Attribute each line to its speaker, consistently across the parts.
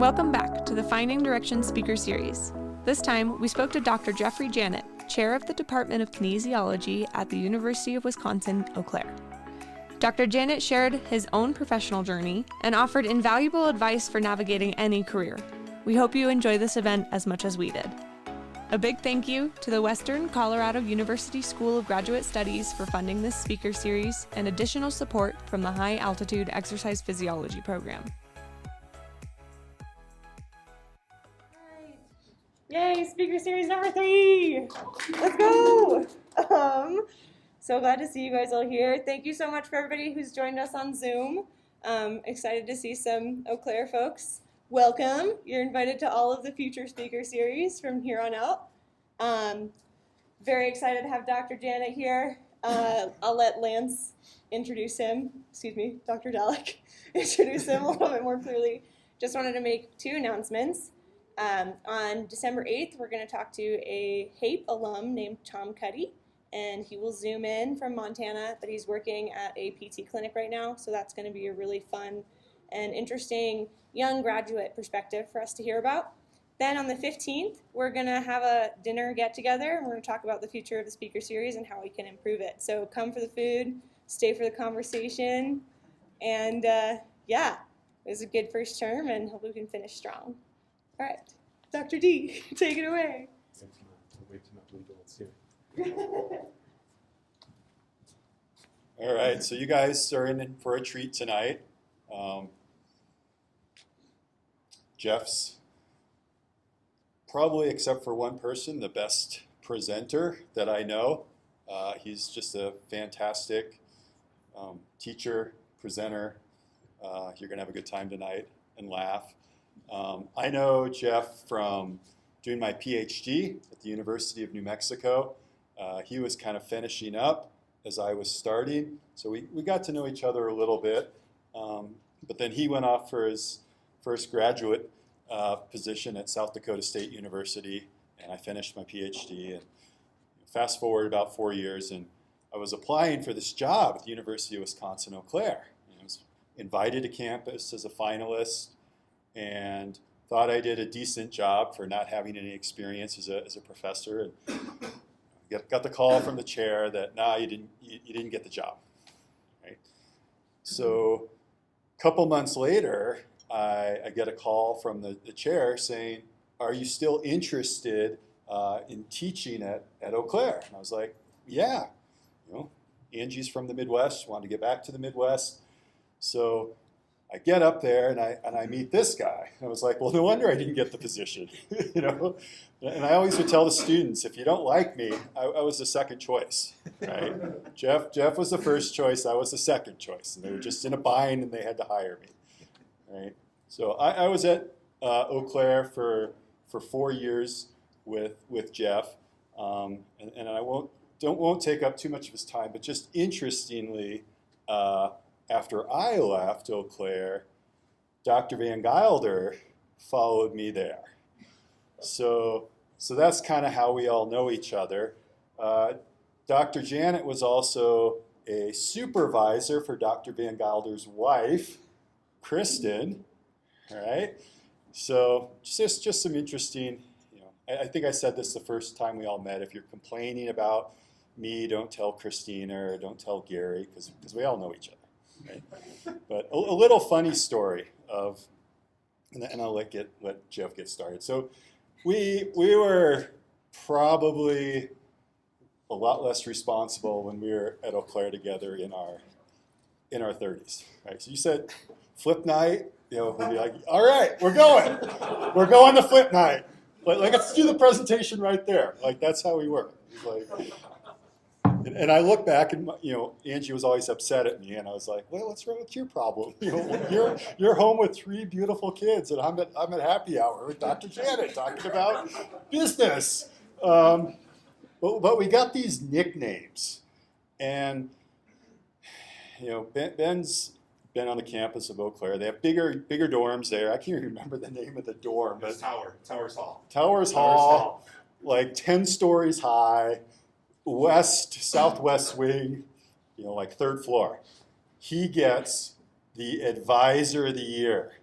Speaker 1: Welcome back to the Finding Direction Speaker Series. This time, we spoke to Dr. Jeffrey Janot, Chair of the Department of Kinesiology at the University of Wisconsin-Eau Claire. Dr. Janot shared his own professional journey and offered invaluable advice for navigating any career. We hope you enjoy this event as much as we did. A big thank you to the Western Colorado University School of Graduate Studies for funding this speaker series and additional support from the High Altitude Exercise Physiology program.
Speaker 2: Yay, speaker series number 3. Let's go. So glad to see you guys all here. Thank you so much for everybody who's joined us on Zoom. Excited to see some Eau Claire folks. Welcome. You're invited to all of the future speaker series from here on out. Very excited to have Dr. Janot here. I'll let Lance introduce him. Dr. Dallack introduce him a little bit more clearly. Just wanted to make 2 announcements. On December 8th, we're going to talk to a HAPE alum named Tom Cuddy, and he will Zoom in from Montana, but he's working at a PT clinic right now, so that's going to be a really fun and interesting young graduate perspective for us to hear about. Then on the 15th, we're going to have a dinner get-together, and we're going to talk about the future of the speaker series and how we can improve it. So come for the food, stay for the conversation, and yeah, it was a good first term, and hope we can finish strong. All right, Dr. D, take it away.
Speaker 3: Wait till my adults here.
Speaker 4: All right, so you guys are in for a treat tonight. Jeff's probably, except for one person, the best presenter that I know. He's just a fantastic teacher, presenter. You're going to have a good time tonight and laugh. I know Jeff from doing my Ph.D. at the University of New Mexico. He was kind of finishing up as I was starting, so we got to know each other a little bit. But then he went off for his first graduate position at South Dakota State University, and I finished my Ph.D. And fast forward about 4 years, and I was applying for this job at the University of Wisconsin-Eau Claire. I was invited to campus as a finalist, and thought I did a decent job for not having any experience as a professor. And got the call from the chair that, nah, you didn't get the job. Right? So a couple months later, I get a call from the chair saying, are you still interested in teaching at Eau Claire? And I was like, yeah. Angie's from the Midwest, wanted to get back to the Midwest. So I get up there and I meet this guy. I was like, well, no wonder I didn't get the position, And I always would tell the students, if you don't like me, I was the second choice, right? Jeff was the first choice, I was the second choice, and they were just in a bind and they had to hire me, right? So I was at Eau Claire for 4 years with Jeff, and I won't take up too much of his time, but just interestingly. After I left Eau Claire, Dr. Van Gilder followed me there. So that's kind of how we all know each other. Dr. Janot was also a supervisor for Dr. Van Gilder's wife, Kristen. All right. So just some interesting, I think I said this the first time we all met. If you're complaining about me, don't tell Christina or don't tell Gary, because we all know each other. Right? But a little funny story and I'll let Jeff get started. So we were probably a lot less responsible when we were at Eau Claire together in our 30s. Right? So you said flip night, we'd be like, all right, we're going to flip night. Let's do the presentation right there. Like that's how we were. And I look back and, Angie was always upset at me, and I was like, well, what's wrong with your problem? You're home with 3 beautiful kids, and I'm at happy hour with Dr. Janot talking about business. But we got these nicknames, and, Ben's been on the campus of Eau Claire. They have bigger dorms there. I can't even remember the name of the dorm. But
Speaker 3: Towers Hall.
Speaker 4: Towers Hall, like 10 stories high. Southwest wing, like 3rd floor. He gets the advisor of the year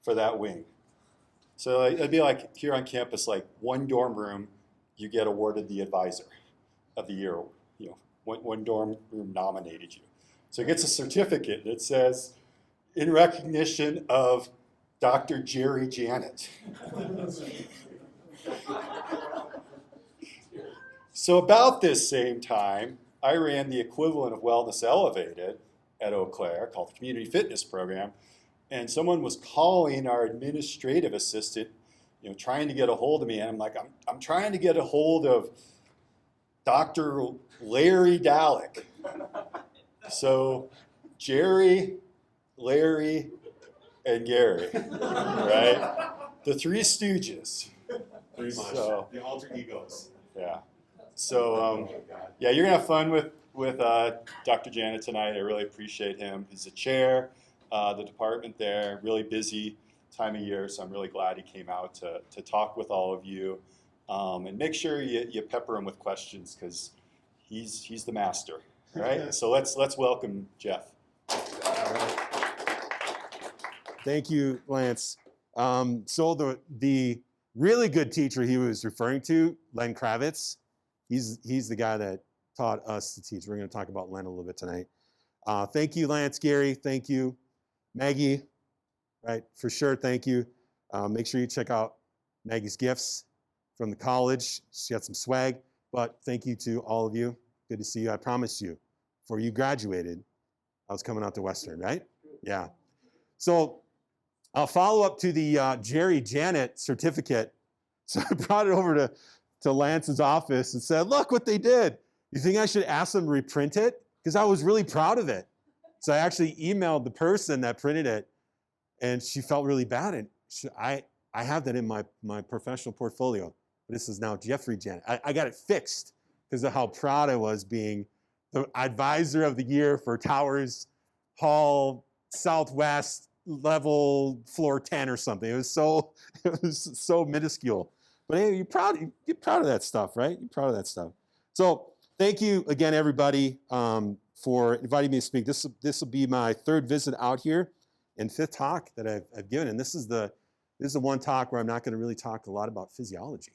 Speaker 4: for that wing. So it'd be like here on campus, like one dorm room, you get awarded the advisor of the year. You know, one dorm room nominated you. So it gets a certificate that says, in recognition of Dr. Jerry Janot. So about this same time, I ran the equivalent of Wellness Elevated at Eau Claire called the Community Fitness Program. And someone was calling our administrative assistant, you know, trying to get a hold of me. And I'm like, I'm trying to get a hold of Dr. Larry Dallack. So Jerry, Larry, and Gary, right? The Three Stooges.
Speaker 3: Pretty much.
Speaker 4: So,
Speaker 3: the alter egos.
Speaker 4: yeah. So, yeah, you're gonna have fun with Dr. Janot tonight. I really appreciate him. He's the chair, the department there, really busy time of year. So I'm really glad he came out to talk with all of you, and make sure you pepper him with questions because he's the master, right? So let's welcome Jeff.
Speaker 5: Thank you, Lance. So the really good teacher he was referring to, Len Kravitz, he's the guy that taught us to teach. We're going to talk about Len a little bit tonight. Thank you, Lance, Gary. Thank you, Maggie. Right, for sure. Thank you. Make sure you check out Maggie's gifts from the college. She got some swag. But thank you to all of you. Good to see you. I promised you, before you graduated, I was coming out to Western, right? Yeah. So I'll follow up to the Jerry Janot certificate. So I brought it over to Lance's office and said, look what they did. You think I should ask them to reprint it? Because I was really proud of it. So I actually emailed the person that printed it, and she felt really bad. And I have that in my professional portfolio. But this is now Jeffrey Janot. I got it fixed because of how proud I was being the advisor of the year for Towers Hall Southwest level floor 10 or something. It was so minuscule. But hey, you're proud of that stuff, right? You're proud of that stuff. So thank you again, everybody, for inviting me to speak. This will be my third visit out here and fifth talk that I've given. And this is the one talk where I'm not going to really talk a lot about physiology.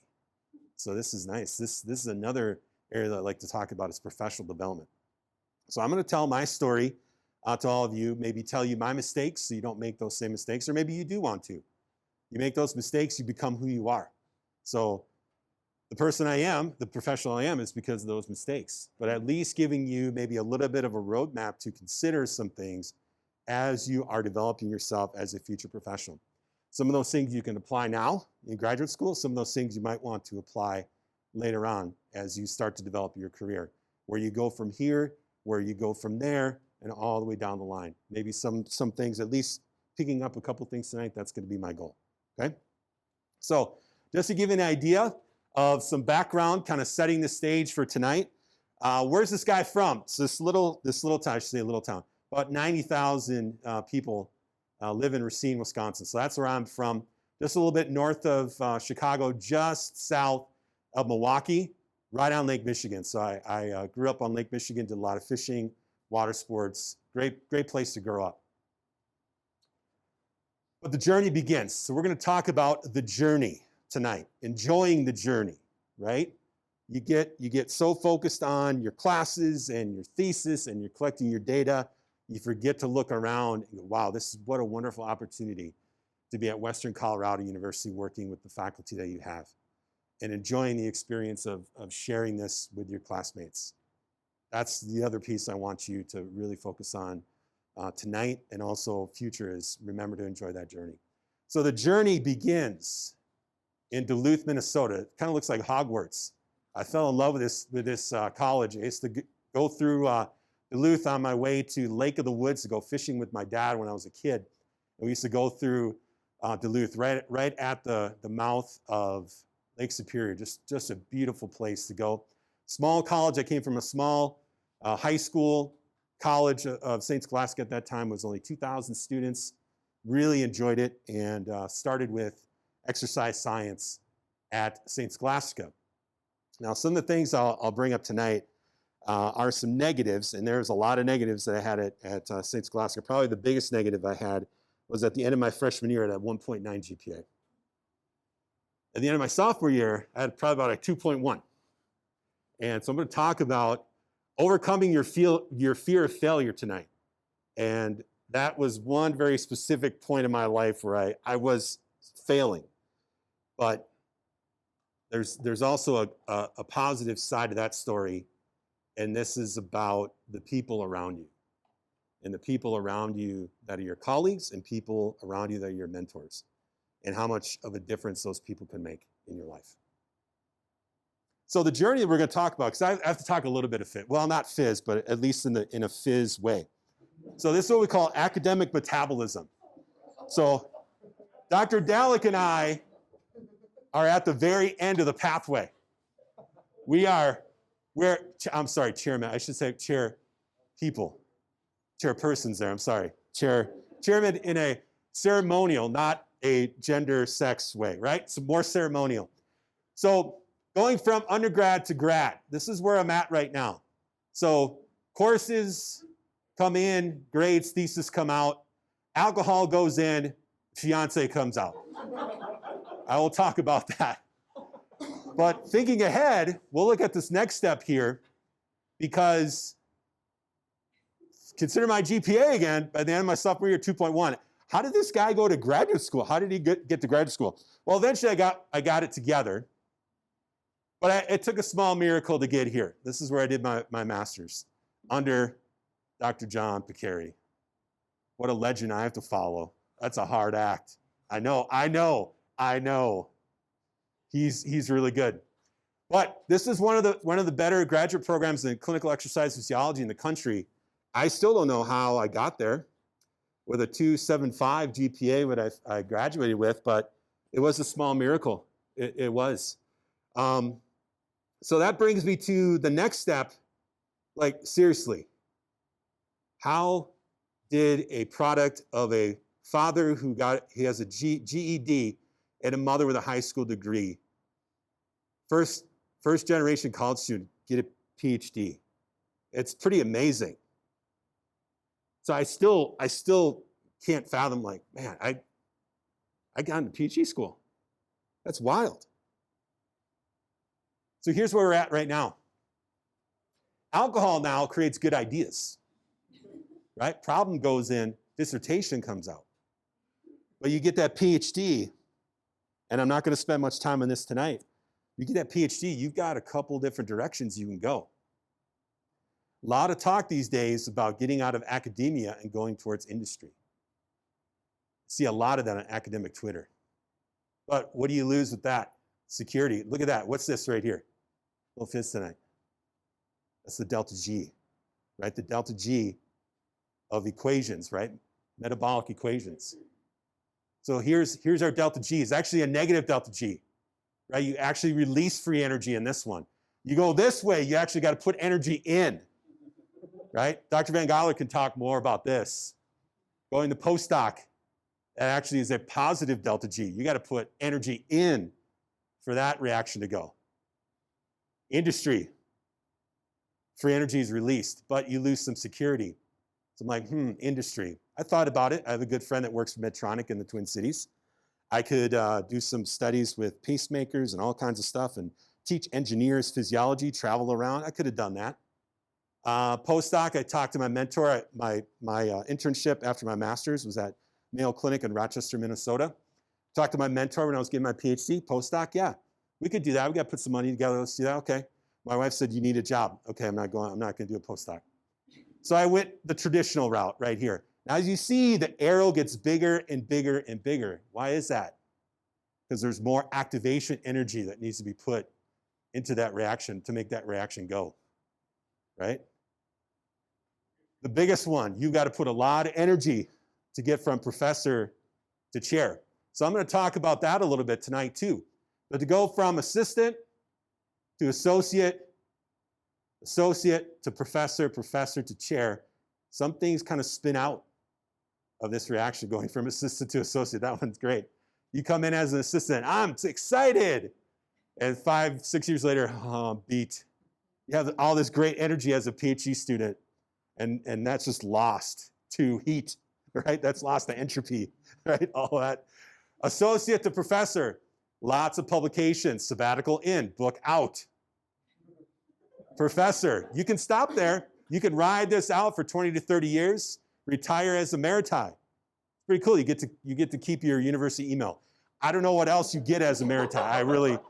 Speaker 5: So this is nice. This is another area that I like to talk about is professional development. So I'm going to tell my story to all of you, maybe tell you my mistakes so you don't make those same mistakes, or maybe you do want to. You make those mistakes, you become who you are. So the person I am, the professional I am, is because of those mistakes. But at least giving you maybe a little bit of a roadmap to consider some things as you are developing yourself as a future professional. Some of those things you can apply now in graduate school. Some of those things you might want to apply later on as you start to develop your career. Where you go from here, where you go from there, and all the way down the line. Maybe some things, at least picking up a couple things tonight, that's going to be my goal, okay? So just to give you an idea of some background, kind of setting the stage for tonight, where's this guy from? So this little town, I should say a little town, about 90,000 people live in Racine, Wisconsin. So that's where I'm from, just a little bit north of Chicago, just south of Milwaukee, right on Lake Michigan. So I grew up on Lake Michigan, did a lot of fishing, water sports, great place to grow up. But the journey begins. So we're going to talk about the journey tonight, enjoying the journey, right? You get so focused on your classes and your thesis and you're collecting your data, you forget to look around and go, wow, this is what a wonderful opportunity to be at Western Colorado University working with the faculty that you have and enjoying the experience of sharing this with your classmates. That's the other piece I want you to really focus on tonight and also future is remember to enjoy that journey. So the journey begins in Duluth, Minnesota. It kind of looks like Hogwarts. I fell in love with this college. I used to go through Duluth on my way to Lake of the Woods to go fishing with my dad when I was a kid. And we used to go through Duluth right at the mouth of Lake Superior. Just a beautiful place to go. Small college. I came from a small high school. College of St. Scholastica at that time was only 2,000 students. Really enjoyed it and started with exercise science at St. Scholastica. Now, some of the things I'll bring up tonight are some negatives, and there's a lot of negatives that I had at St. Scholastica. Probably the biggest negative I had was at the end of my freshman year at a 1.9 GPA. At the end of my sophomore year, I had probably about a 2.1. And so I'm going to talk about overcoming your fear of failure tonight. And that was one very specific point in my life where I was failing. But there's also a positive side to that story. And this is about the people around you. And the people around you that are your colleagues and people around you that are your mentors. And how much of a difference those people can make in your life. So the journey that we're going to talk about, because I have to talk a little bit of phys, well, not phys, but at least in a phys way. So this is what we call academic metabolism. So Dr. Dallack and I are at the very end of the pathway. I'm sorry, chairman, I should say chairpersons there, I'm sorry. Chairman in a ceremonial, not a gender sex way, right? It's more ceremonial. So going from undergrad to grad, this is where I'm at right now. So courses come in, grades, thesis come out, alcohol goes in, fiance comes out. I will talk about that. But thinking ahead, we'll look at this next step here because consider my GPA again, by the end of my sophomore year, 2.1. How did this guy go to graduate school? How did he get to graduate school? Well, eventually I got it together, but it took a small miracle to get here. This is where I did my master's under Dr. John Picari. What a legend I have to follow. That's a hard act. I know. He's really good. But this is one of the better graduate programs in clinical exercise physiology in the country. I still don't know how I got there with a 2.75 GPA, what I graduated with, but it was a small miracle. It was. So that brings me to the next step. Like, seriously, how did a product of a father he has a GED and a mother with a high school degree, first generation college student, get a Ph.D.? It's pretty amazing. So I still can't fathom, like, man, I got into PhD school. That's wild. So here's where we're at right now. Alcohol now creates good ideas, right? Problem goes in, dissertation comes out. But you get that PhD, and I'm not going to spend much time on this tonight. You get that PhD, you've got a couple different directions you can go. A lot of talk these days about getting out of academia and going towards industry. See a lot of that on academic Twitter. But what do you lose with that? Security. Look at that. What's this right here? A little fizz tonight. That's the delta G, right? The delta G of equations, right? Metabolic equations. So here's our delta G. It's actually a negative delta G, right? You actually release free energy in this one. You go this way, you actually got to put energy in. Right? Dr. Van Galler can talk more about this. Going to postdoc, that actually is a positive delta G. You got to put energy in for that reaction to go. Industry, free energy is released, but you lose some security. So I'm like, industry. I thought about it. I have a good friend that works for Medtronic in the Twin Cities. I could do some studies with pacemakers and all kinds of stuff and teach engineers physiology, travel around. I could have done that. Postdoc, I talked to my mentor. My internship after my master's was at Mayo Clinic in Rochester, Minnesota. Talked to my mentor when I was getting my PhD. Postdoc, yeah, we could do that. We got to put some money together. Let's do that. Okay. My wife said, you need a job. Okay, I'm not going to do a postdoc. So I went the traditional route right here. Now, as you see, the arrow gets bigger and bigger and bigger. Why is that? Because there's more activation energy that needs to be put into that reaction to make that reaction go, right? The biggest one, you've got to put a lot of energy to get from professor to chair. So I'm going to talk about that a little bit tonight too. But to go from assistant to associate to professor to chair, some things kind of spin out of this reaction going from assistant to associate. That one's great. You come in as an assistant, I'm excited. And 5-6 years later, beat. You have all this great energy as a PhD student, and that's just lost to heat, right? That's lost to entropy, right? All that. Associate to professor. Lots of publications, sabbatical in, book out. Professor, you can stop there. You can ride this out for 20 to 30 years, retire as a emeriti. Pretty cool. You get to keep your university email. I don't know what else you get as a emeriti.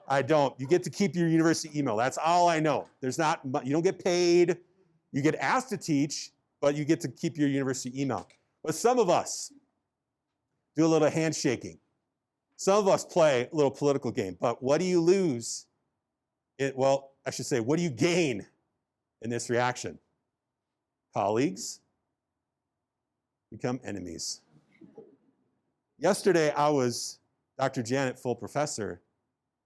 Speaker 5: I don't. You get to keep your university email. That's all I know. You don't get paid. You get asked to teach, but you get to keep your university email. But some of us do a little handshaking. Some of us play a little political game. But what do you lose? What do you gain in this reaction? Colleagues become enemies. Yesterday, I was Dr. Janet, full professor.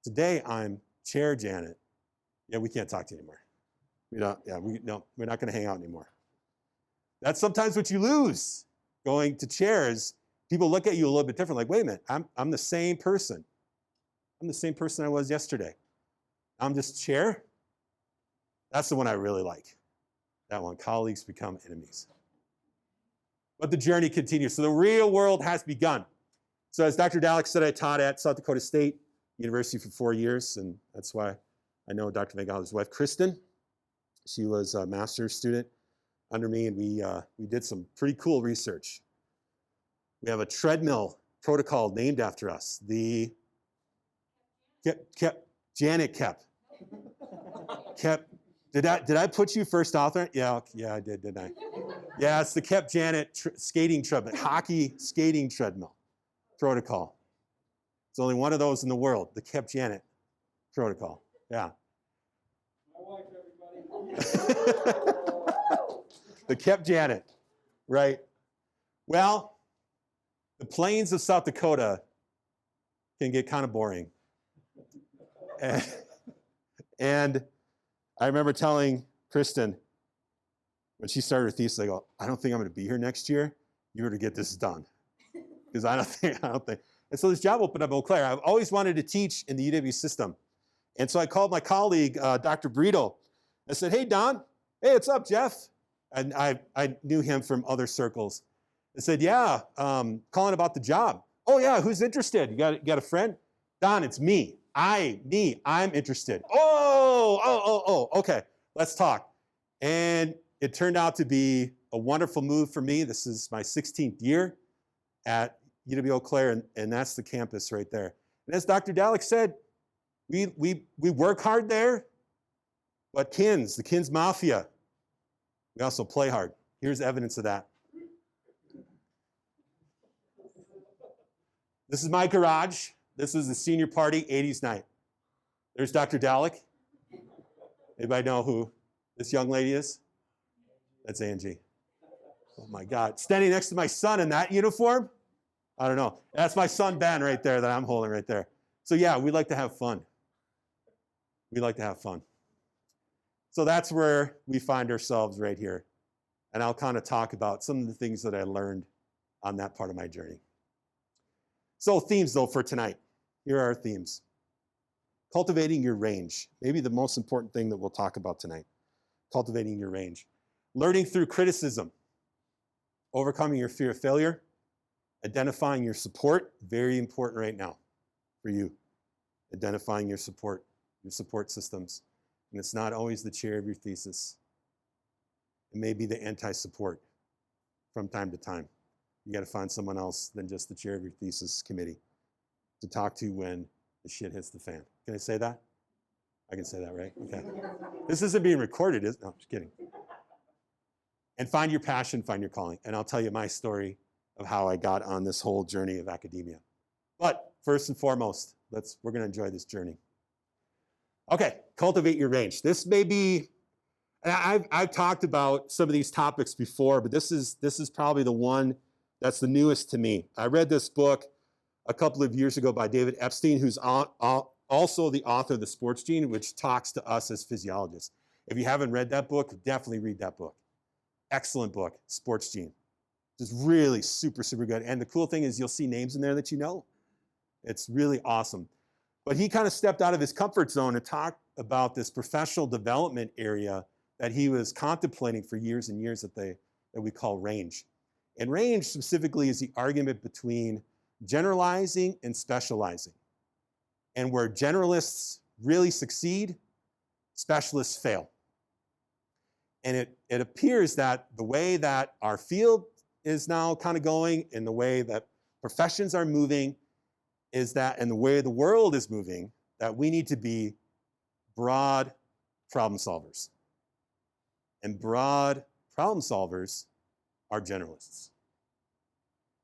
Speaker 5: Today, I'm Chair Janet. Yeah, we can't talk to you anymore. We're not going to hang out anymore. That's sometimes what you lose going to chairs. People look at you a little bit different, like, wait a minute, I'm the same person. I'm the same person I was yesterday. I'm just chair. That's the one I really like. That one, colleagues become enemies. But the journey continues. So the real world has begun. So as Dr. Dallack said, I taught at South Dakota State University for 4 years, and that's why I know Dr. Van Gaal's wife, Kristen. She was a master's student under me, and we did some pretty cool research. We have a treadmill protocol named after us, the Janet Kep. Did I put you first author? Yeah, I did, didn't I? Yeah, it's the Kep Janet skating treadmill, hockey skating treadmill protocol. There's only one of those in the world, the Kep Janet protocol. Yeah.
Speaker 3: My wife, everybody.
Speaker 5: The Kep Janet, right? Well, the plains of South Dakota can get kind of boring. And I remember telling Kristen, when she started her thesis, I go, I don't think I'm going to be here next year. You were to get this done. Because I don't think. And so this job opened up in Eau Claire. I've always wanted to teach in the UW system. And so I called my colleague, Dr. Breedel. I said, hey, Don. Hey, what's up, Jeff? And I knew him from other circles. I said, yeah, calling about the job. Oh, yeah, who's interested? You got a friend? Don, it's me. I'm interested. Oh, okay, let's talk. And it turned out to be a wonderful move for me. This is my 16th year at UW Eau Claire, and that's the campus right there. And as Dr. Dallack said, we work hard there, but the Kins Mafia, we also play hard. Here's evidence of that. This is my garage. This was the senior party, 80s night. There's Dr. Dallack. Anybody know who this young lady is? That's Angie. Oh my God. Standing next to my son in that uniform? I don't know. That's my son, Ben, right there that I'm holding right there. So yeah, we like to have fun. We like to have fun. So that's where we find ourselves right here. And I'll kind of talk about some of the things that I learned on that part of my journey. So themes, though, for tonight. Here are our themes. Cultivating your range. Maybe the most important thing that we'll talk about tonight. Cultivating your range. Learning through criticism. Overcoming your fear of failure. Identifying your support. Very important right now for you. Identifying your support systems. And it's not always the chair of your thesis. It may be the anti-support from time to time. You got to find someone else than just the chair of your thesis committee to talk to when the shit hits the fan. Can I say that? I can say that, right? Okay. This isn't being recorded, is it? No, I'm just kidding. And find your passion, find your calling. And I'll tell you my story of how I got on this whole journey of academia. But first and foremost, we're going to enjoy this journey. Okay, cultivate your range. This may be, and I've talked about some of these topics before, but this is probably the one that's the newest to me. I read this book a couple of years ago by David Epstein, who's also the author of The Sports Gene, which talks to us as physiologists. If you haven't read that book, definitely read that book. Excellent book, Sports Gene. Just really super, super good. And the cool thing is you'll see names in there that you know. It's really awesome. But he kind of stepped out of his comfort zone and talked about this professional development area that he was contemplating for years and years that we call range. And range specifically is the argument between generalizing and specializing. And where generalists really succeed, specialists fail. And it appears that the way that our field is now kind of going and the way that professions are moving is that, and the way the world is moving, that we need to be broad problem solvers. And broad problem solvers are generalists.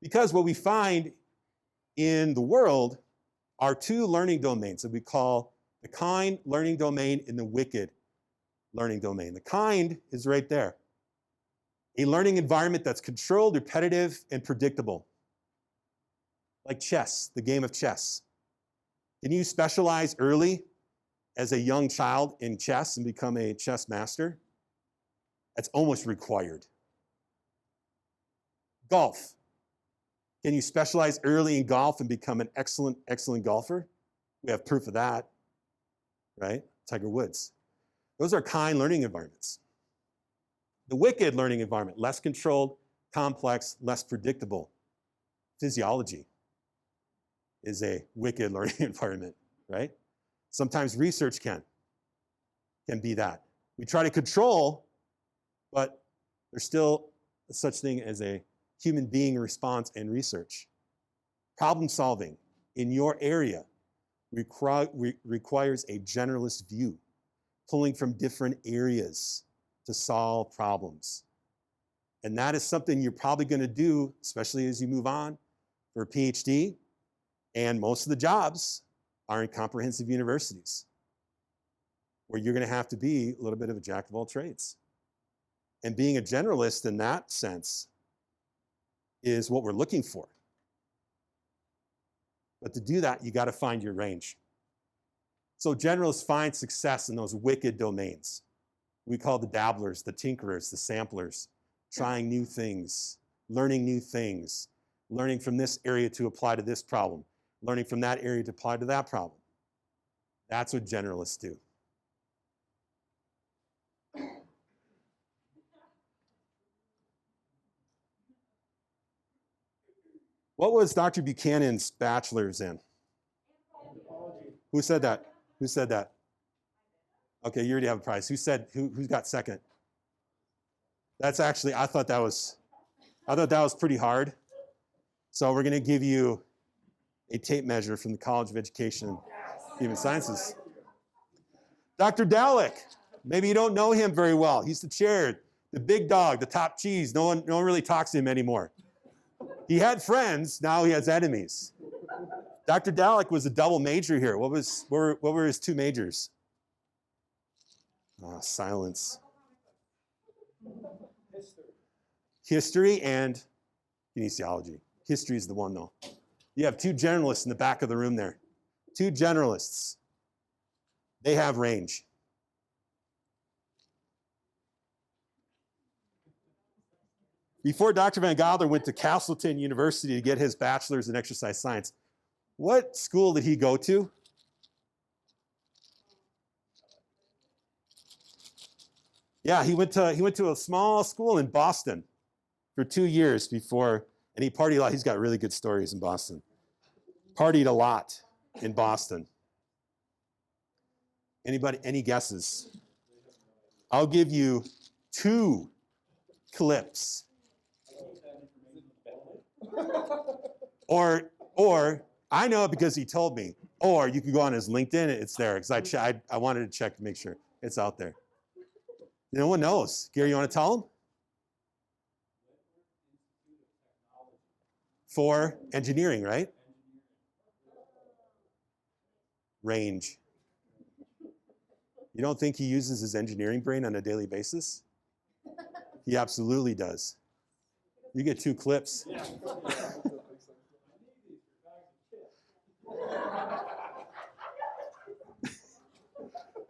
Speaker 5: Because what we find in the world are two learning domains that we call the kind learning domain and the wicked learning domain. The kind is right there. A learning environment that's controlled, repetitive, and predictable. Like chess, the game of chess. Can you specialize early as a young child in chess and become a chess master? That's almost required. Golf. Can you specialize early in golf and become an excellent golfer? We have proof of that, right? Tiger Woods. Those are kind learning environments. The wicked learning environment, less controlled, complex, less predictable. Physiology is a wicked learning environment, right? Sometimes research can be that. We try to control, but there's still such thing as a human being response and research. Problem solving in your area requires a generalist view, pulling from different areas to solve problems. And that is something you're probably going to do, especially as you move on for a Ph.D. And most of the jobs are in comprehensive universities, where you're going to have to be a little bit of a jack of all trades. And being a generalist in that sense is what we're looking for. But to do that, you got to find your range. So generalists find success in those wicked domains. We call the dabblers, the tinkerers, the samplers, trying new things, learning from this area to apply to this problem, learning from that area to apply to that problem. That's what generalists do. What was Dr. Buchanan's bachelor's in? Who said that? Who said that? Okay, you already have a prize. Who got second? That's actually, I thought that was pretty hard. So we're gonna give you a tape measure from the College of Education and Human Sciences. Dr. Dallack, maybe you don't know him very well. He's the chair, the big dog, the top cheese. No one really talks to him anymore. He had friends, now he has enemies. Dr. Dallack was a double major here. What were his two majors? Oh, silence. History and kinesiology. History is the one though. You have two generalists in the back of the room there. Two generalists. They have range. Before Dr. Van Gelder went to Castleton University to get his bachelor's in exercise science, what school did he go to? Yeah, he went to a small school in Boston for 2 years before, and he partied a lot. He's got really good stories in Boston. Partied a lot in Boston. Anybody, any guesses? I'll give you 2 clips. Or I know it because he told me. Or you can go on his LinkedIn, it's there, because I wanted to check to make sure it's out there. No one knows. Gary, you want to tell him? For engineering, right? Range. You don't think he uses his engineering brain on a daily basis? He absolutely does. You get 2 clips.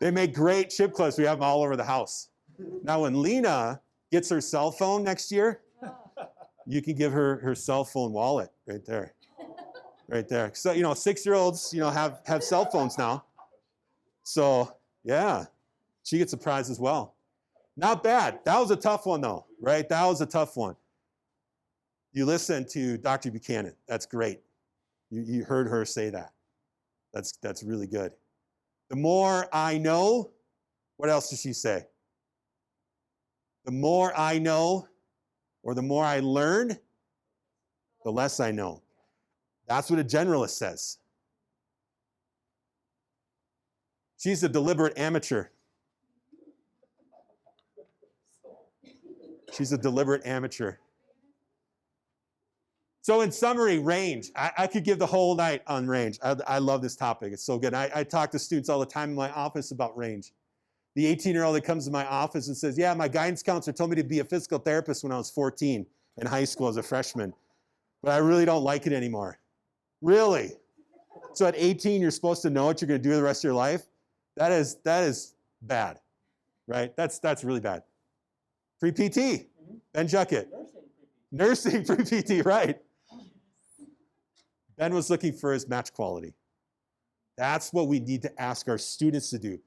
Speaker 5: They make great chip clips. We have them all over the house. Now, when Lena gets her cell phone next year, you can give her cell phone wallet right there. Right there. So, 6-year-olds, have cell phones now. So, yeah, she gets a prize as well. Not bad. That was a tough one, though, right? That was a tough one. You listen to Dr. Buchanan. That's great. You heard her say that. That's really good. The more I know, what else does she say? The more I know, or the more I learn, the less I know. That's what a generalist says. She's a deliberate amateur. She's a deliberate amateur. So in summary, range. I could give the whole night on range. I love this topic. It's so good. I talk to students all the time in my office about range. The 18-year-old that comes to my office and says, yeah, my guidance counselor told me to be a physical therapist when I was 14 in high school as a freshman, but I really don't like it anymore. Really? So at 18, you're supposed to know what you're going to do the rest of your life? That is bad, right? That's really bad. Pre-PT, Ben Juckett. Nursing pre-PT, right. Ben was looking for his match quality. That's what we need to ask our students to do.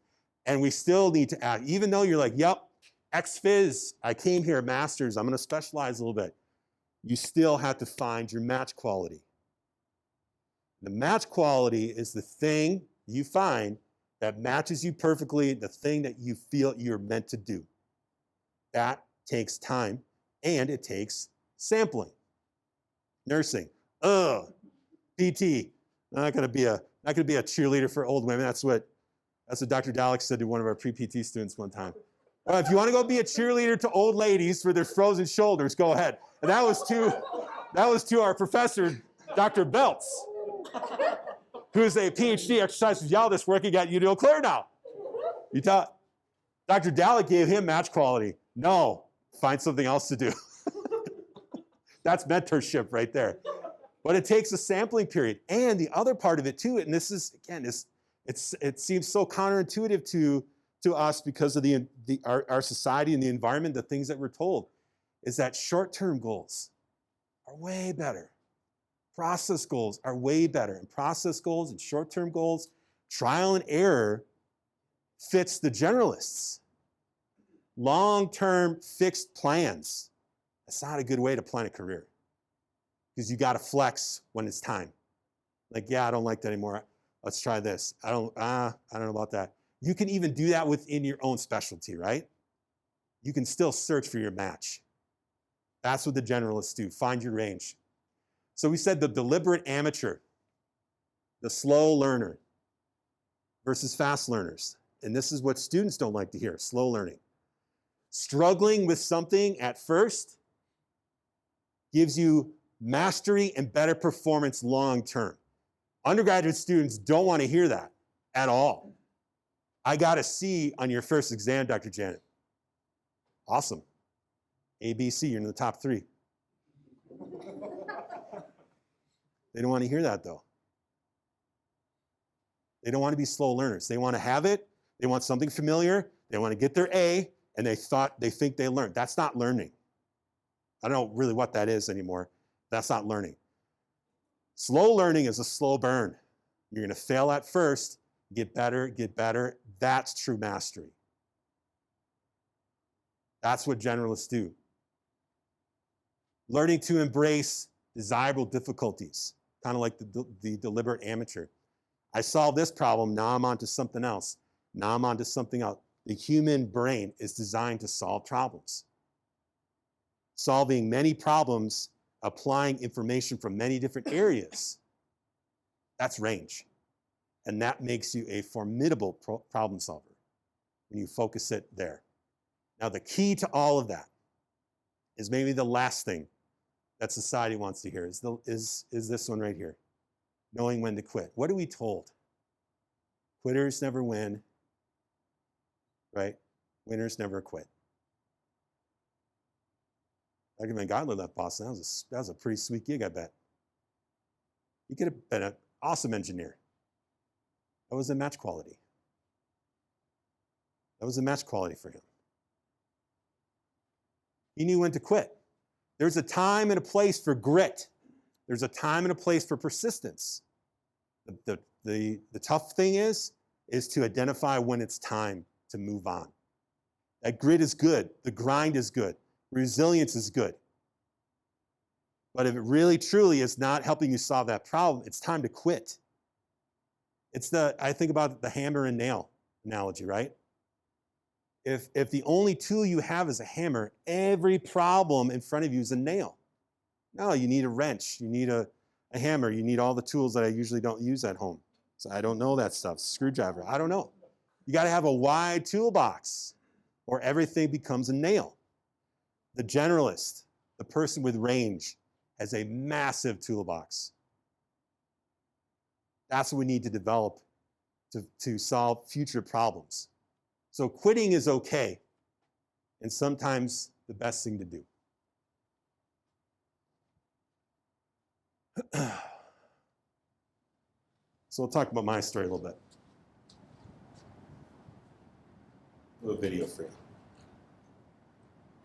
Speaker 5: And we still need to ask, even though you're like, yep, ex-phys, I came here, master's, I'm going to specialize a little bit. You still have to find your match quality. The match quality is the thing you find that matches you perfectly, the thing that you feel you're meant to do. That takes time, and it takes sampling. Nursing, PT, not going to be a cheerleader for old women. That's what Dr. Dallack said to one of our pre-PT students one time. Well, if you want to go be a cheerleader to old ladies for their frozen shoulders, go ahead. And that was to our professor, Dr. Belts, who's a Ph.D. exercise physiologist working at UD Eau Claire now. Dr. Dallack gave him match quality. No, find something else to do. That's mentorship right there. But it takes a sampling period. And the other part of it too, and this is, again, it seems so counterintuitive to us because of our society and the environment, the things that we're told, is that short-term goals are way better. Process goals are way better. And process goals and short-term goals, trial and error fits the generalists. Long-term fixed plans, that's not a good way to plan a career because you got to flex when it's time. Like, yeah, I don't like that anymore. Let's try this. I don't know about that. You can even do that within your own specialty, right? You can still search for your match. That's what the generalists do. Find your range. So we said the deliberate amateur, the slow learner versus fast learners. And this is what students don't like to hear, slow learning. Struggling with something at first gives you mastery and better performance long term. Undergraduate students don't want to hear that at all. I got a C on your first exam, Dr. Janet. Awesome. A, B, C, you're in the top 3. They don't want to hear that though. They don't want to be slow learners. They want to have it. They want something familiar. They want to get their A, and they think they learned. That's not learning. I don't know really what that is anymore. That's not learning. Slow learning is a slow burn. You're going to fail at first, get better, get better. That's true mastery. That's what generalists do. Learning to embrace desirable difficulties, kind of like the deliberate amateur. I solved this problem, now I'm on to something else. Now I'm on to something else. The human brain is designed to solve problems. Solving many problems, applying information from many different areas. That's range. And that makes you a formidable problem solver when you focus it there. Now, the key to all of that is maybe the last thing that society wants to hear is this one right here. Knowing when to quit. What are we told? Quitters never win, right? Winners never quit. I recommend Godler left Boston. That was a pretty sweet gig, I bet. He could have been an awesome engineer. That was a match quality. That was a match quality for him. He knew when to quit. There's a time and a place for grit. There's a time and a place for persistence. The tough thing is to identify when it's time to move on. That grit is good. The grind is good. Resilience is good. But if it really, truly is not helping you solve that problem, it's time to quit. I think about the hammer and nail analogy, right? If the only tool you have is a hammer, every problem in front of you is a nail. No, you need a wrench, you need a hammer, you need all the tools that I usually don't use at home. So I don't know that stuff. Screwdriver, I don't know. You got to have a wide toolbox or everything becomes a nail. The generalist, the person with range, has a massive toolbox. That's what we need to develop to solve future problems. So quitting is okay, and sometimes the best thing to do. So we'll talk about my story a little bit. A little video for you.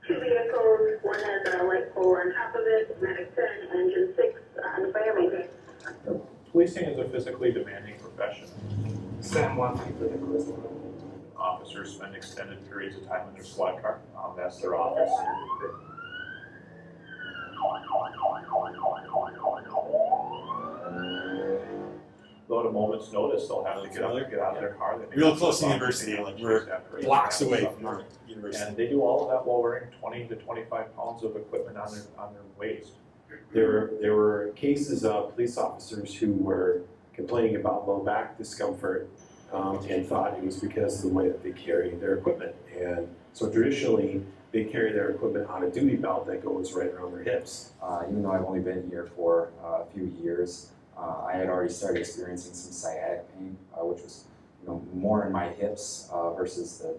Speaker 6: Two vehicles, one has a light pole on top of it, medic 10, engine 6 on the fire matrix.
Speaker 3: Policing is a physically demanding profession.
Speaker 7: Sam wants me for the quiz.
Speaker 3: Officers spend extended periods of time in their squad car. That's their office. Though at a moment's notice, they'll have to get out of their car. They may
Speaker 5: Real
Speaker 3: have
Speaker 5: close to
Speaker 3: stop
Speaker 5: university, like
Speaker 3: and
Speaker 5: we're
Speaker 3: after
Speaker 5: blocks
Speaker 3: eight
Speaker 5: away
Speaker 3: hours.
Speaker 5: from our university.
Speaker 3: And they do all of that while wearing 20 to 25 pounds of equipment on their waist.
Speaker 7: There were cases of police officers who were complaining about low back discomfort and thought it was because of the way that they carry their equipment. And so traditionally, they carry their equipment on a duty belt that goes right around their hips.
Speaker 8: Even though I've only been here for a few years, I had already started experiencing some sciatic pain, which was, more in my hips versus the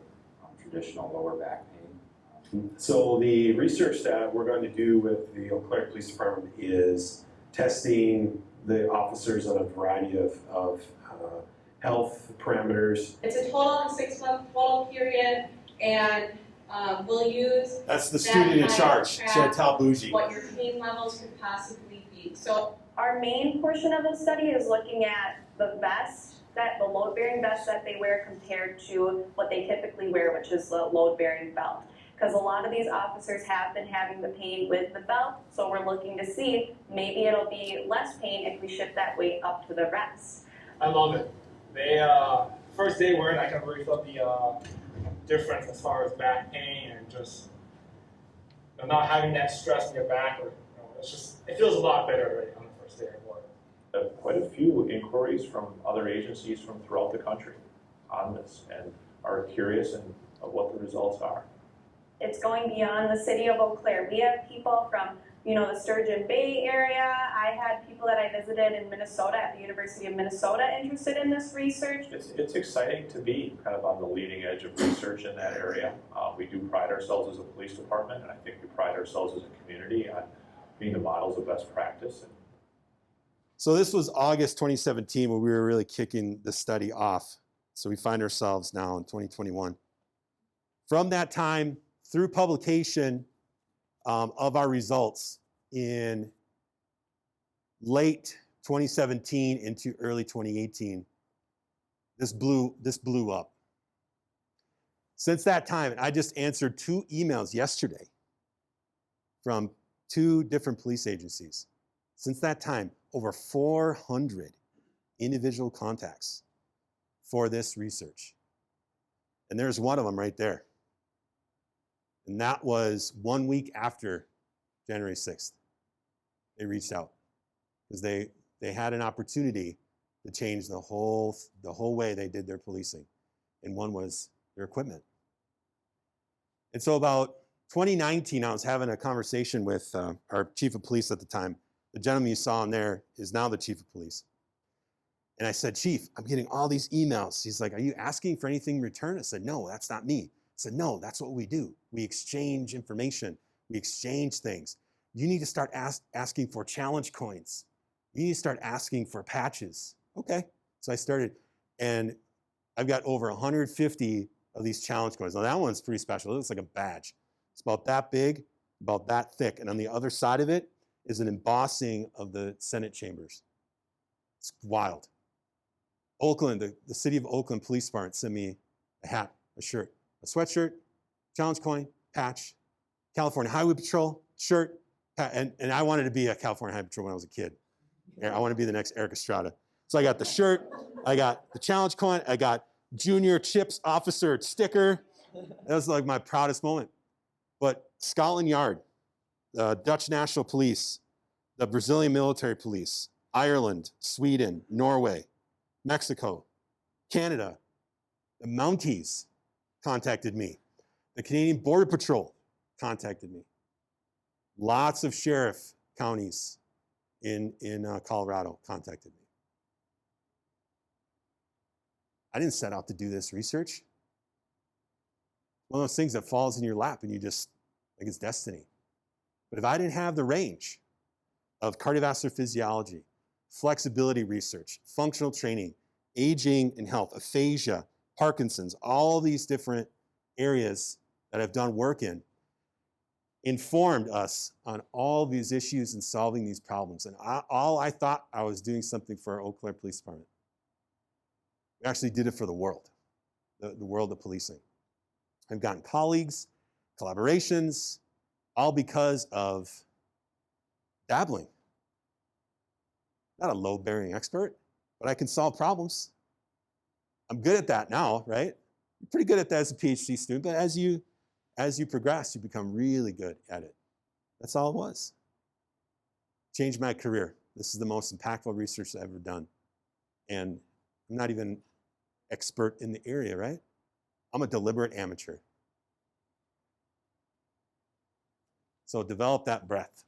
Speaker 8: traditional lower back pain.
Speaker 7: So the research that we're going to do with the Eau Claire Police Department is testing the officers on a variety of health parameters.
Speaker 9: It's a total of 6-month follow period, and we'll use
Speaker 5: That's the student in charge, Chantal Bougie.
Speaker 9: what your pain levels could possibly be. So
Speaker 10: our main portion of the study is looking at the vest, the load-bearing vest that they wear compared to what they typically wear, which is the load-bearing belt. Because a lot of these officers have been having the pain with the belt, so we're looking to see maybe it'll be less pain if we shift that weight up to the vest.
Speaker 11: I love it. They first day wearing, I can really feel the difference as far as back pain and just not having that stress in your back, or it feels a lot better already on the first day of work.
Speaker 3: I have quite a few inquiries from other agencies from throughout the country on this and are curious of what the results are.
Speaker 10: It's going beyond the city of Eau Claire. We have people from, the Sturgeon Bay area. I had people that I visited in Minnesota at the University of Minnesota interested in this research.
Speaker 3: It's exciting to be kind of on the leading edge of research in that area. We do pride ourselves as a police department, and I think we pride ourselves as a community on being the models of best practice.
Speaker 5: So this was August 2017 when we were really kicking the study off. So we find ourselves now in 2021. From that time through publication of our results in late 2017 into early 2018, this blew up. Since that time, I just answered 2 emails yesterday from 2 different police agencies. Since that time, over 400 individual contacts for this research. And there's one of them right there. And that was 1 week after January 6th. They reached out because they had an opportunity to change the whole way they did their policing. And one was their equipment. And so about 2019, I was having a conversation with our chief of police at the time. The gentleman you saw in there is now the chief of police. And I said, Chief, I'm getting all these emails. He's like, are you asking for anything in return? I said, no, that's not me. I said, no, that's what we do. We exchange information. We exchange things. You need to start asking for challenge coins. You need to start asking for patches. Okay. So I started, and I've got over 150 of these challenge coins. Now that one's pretty special. It looks like a badge. It's about that big, about that thick. And on the other side of it is an embossing of the Senate chambers. It's wild. Oakland, the city of Oakland Police Department sent me a hat, a shirt, a sweatshirt, challenge coin, patch, California Highway Patrol, shirt, and I wanted to be a California Highway Patrol when I was a kid. I want to be the next Eric Estrada. So I got the shirt, I got the challenge coin, I got junior chips officer sticker. That was like my proudest moment. But Scotland Yard, the Dutch National Police, the Brazilian Military Police, Ireland, Sweden, Norway, Mexico, Canada, the Mounties contacted me. The Canadian Border Patrol contacted me. Lots of sheriff counties in Colorado contacted me. I didn't set out to do this research. One of those things that falls in your lap and you just, like it's destiny. But if I didn't have the range of cardiovascular physiology, flexibility research, functional training, aging and health, aphasia, Parkinson's, all these different areas that I've done work in, informed us on all these issues and solving these problems. And I thought I was doing something for our Eau Claire Police Department. We actually did it for the world, the world of policing. I've gotten colleagues, collaborations, all because of dabbling. Not a load-bearing expert, but I can solve problems. I'm good at that now, right? You're pretty good at that as a PhD student, but as you progress, you become really good at it. That's all it was. Changed my career. This is the most impactful research I've ever done. And I'm not even expert in the area, right? I'm a deliberate amateur. So develop that breadth.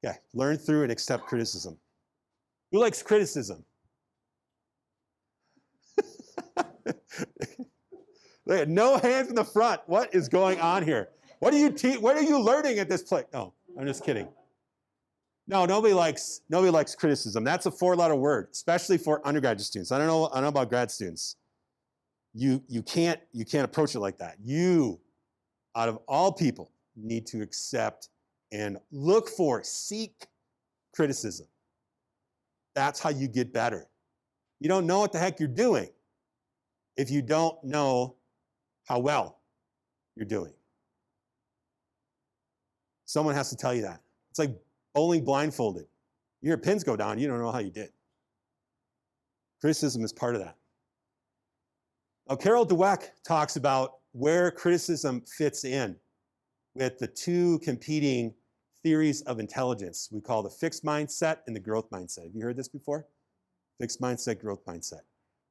Speaker 5: Okay, learn through and accept criticism. Who likes criticism? Look, no hands in the front. What is going on here? What are you learning at this place? No, I'm just kidding. No, nobody likes criticism. That's a 4-letter word, especially for undergraduate students. I don't know about grad students. You can't approach it like that. You, out of all people, need to accept and seek criticism. That's how you get better. You don't know what the heck you're doing if you don't know how well you're doing. Someone has to tell you that. It's like bowling blindfolded. Your pins go down, you don't know how you did. Criticism is part of that. Now, Carol Dweck talks about where criticism fits in with the two competing theories of intelligence. We call the fixed mindset and the growth mindset. Have you heard this before? Fixed mindset, growth mindset.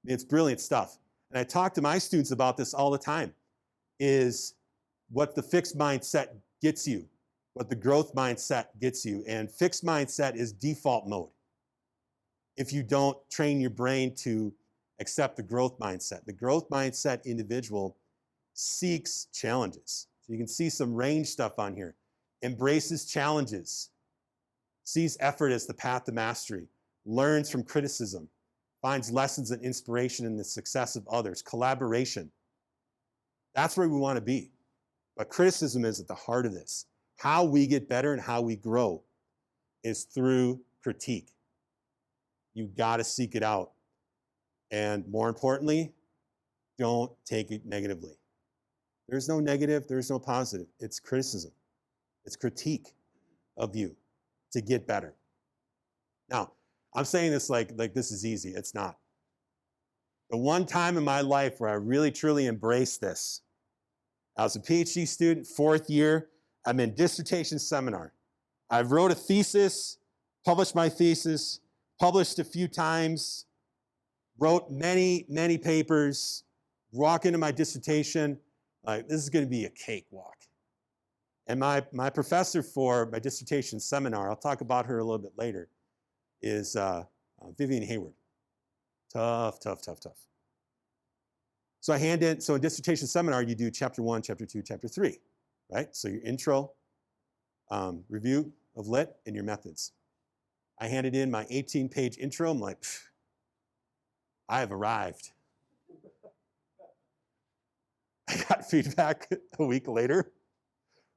Speaker 5: It's brilliant stuff. And I talk to my students about this all the time, is what the fixed mindset gets you, what the growth mindset gets you. And fixed mindset is default mode. If you don't train your brain to accept the growth mindset. The growth mindset individual seeks challenges. So you can see some range stuff on here. Embraces challenges, sees effort as the path to mastery, learns from criticism, finds lessons and inspiration in the success of others, collaboration. That's where we want to be. But criticism is at the heart of this. How we get better and how we grow is through critique. You've got to seek it out. And more importantly, don't take it negatively. There's no negative, there's no positive. It's criticism. It's critique of you to get better. Now, I'm saying this like this is easy. It's not. The one time in my life where I really, truly embraced this, I was a PhD student, 4th year. I'm in dissertation seminar. I wrote a thesis, published my thesis, published a few times, wrote many, many papers, walk into my dissertation, like this is going to be a cakewalk. And my professor for my dissertation seminar, I'll talk about her a little bit later, is Vivian Hayward. Tough. So in dissertation seminar, you do chapter 1, chapter 2, chapter 3, right? So your intro, review of lit, and your methods. I handed in my 18-page intro. I'm like, I have arrived. I got feedback a week later.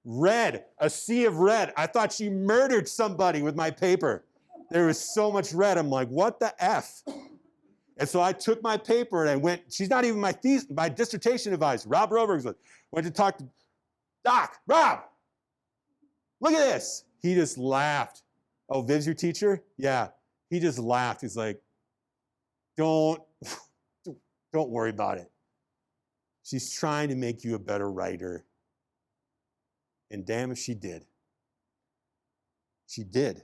Speaker 5: Red, a sea of red. I thought she murdered somebody with my paper. There was so much red. I'm like, what the F? And so I took my paper and I went, she's not even my dissertation advisor, Rob Robergs, went to talk to Doc, Rob, Look at this. He just laughed. Oh, Viv's your teacher? Yeah. He just laughed. He's like, don't worry about it. She's trying to make you a better writer. And damn if she did. She did.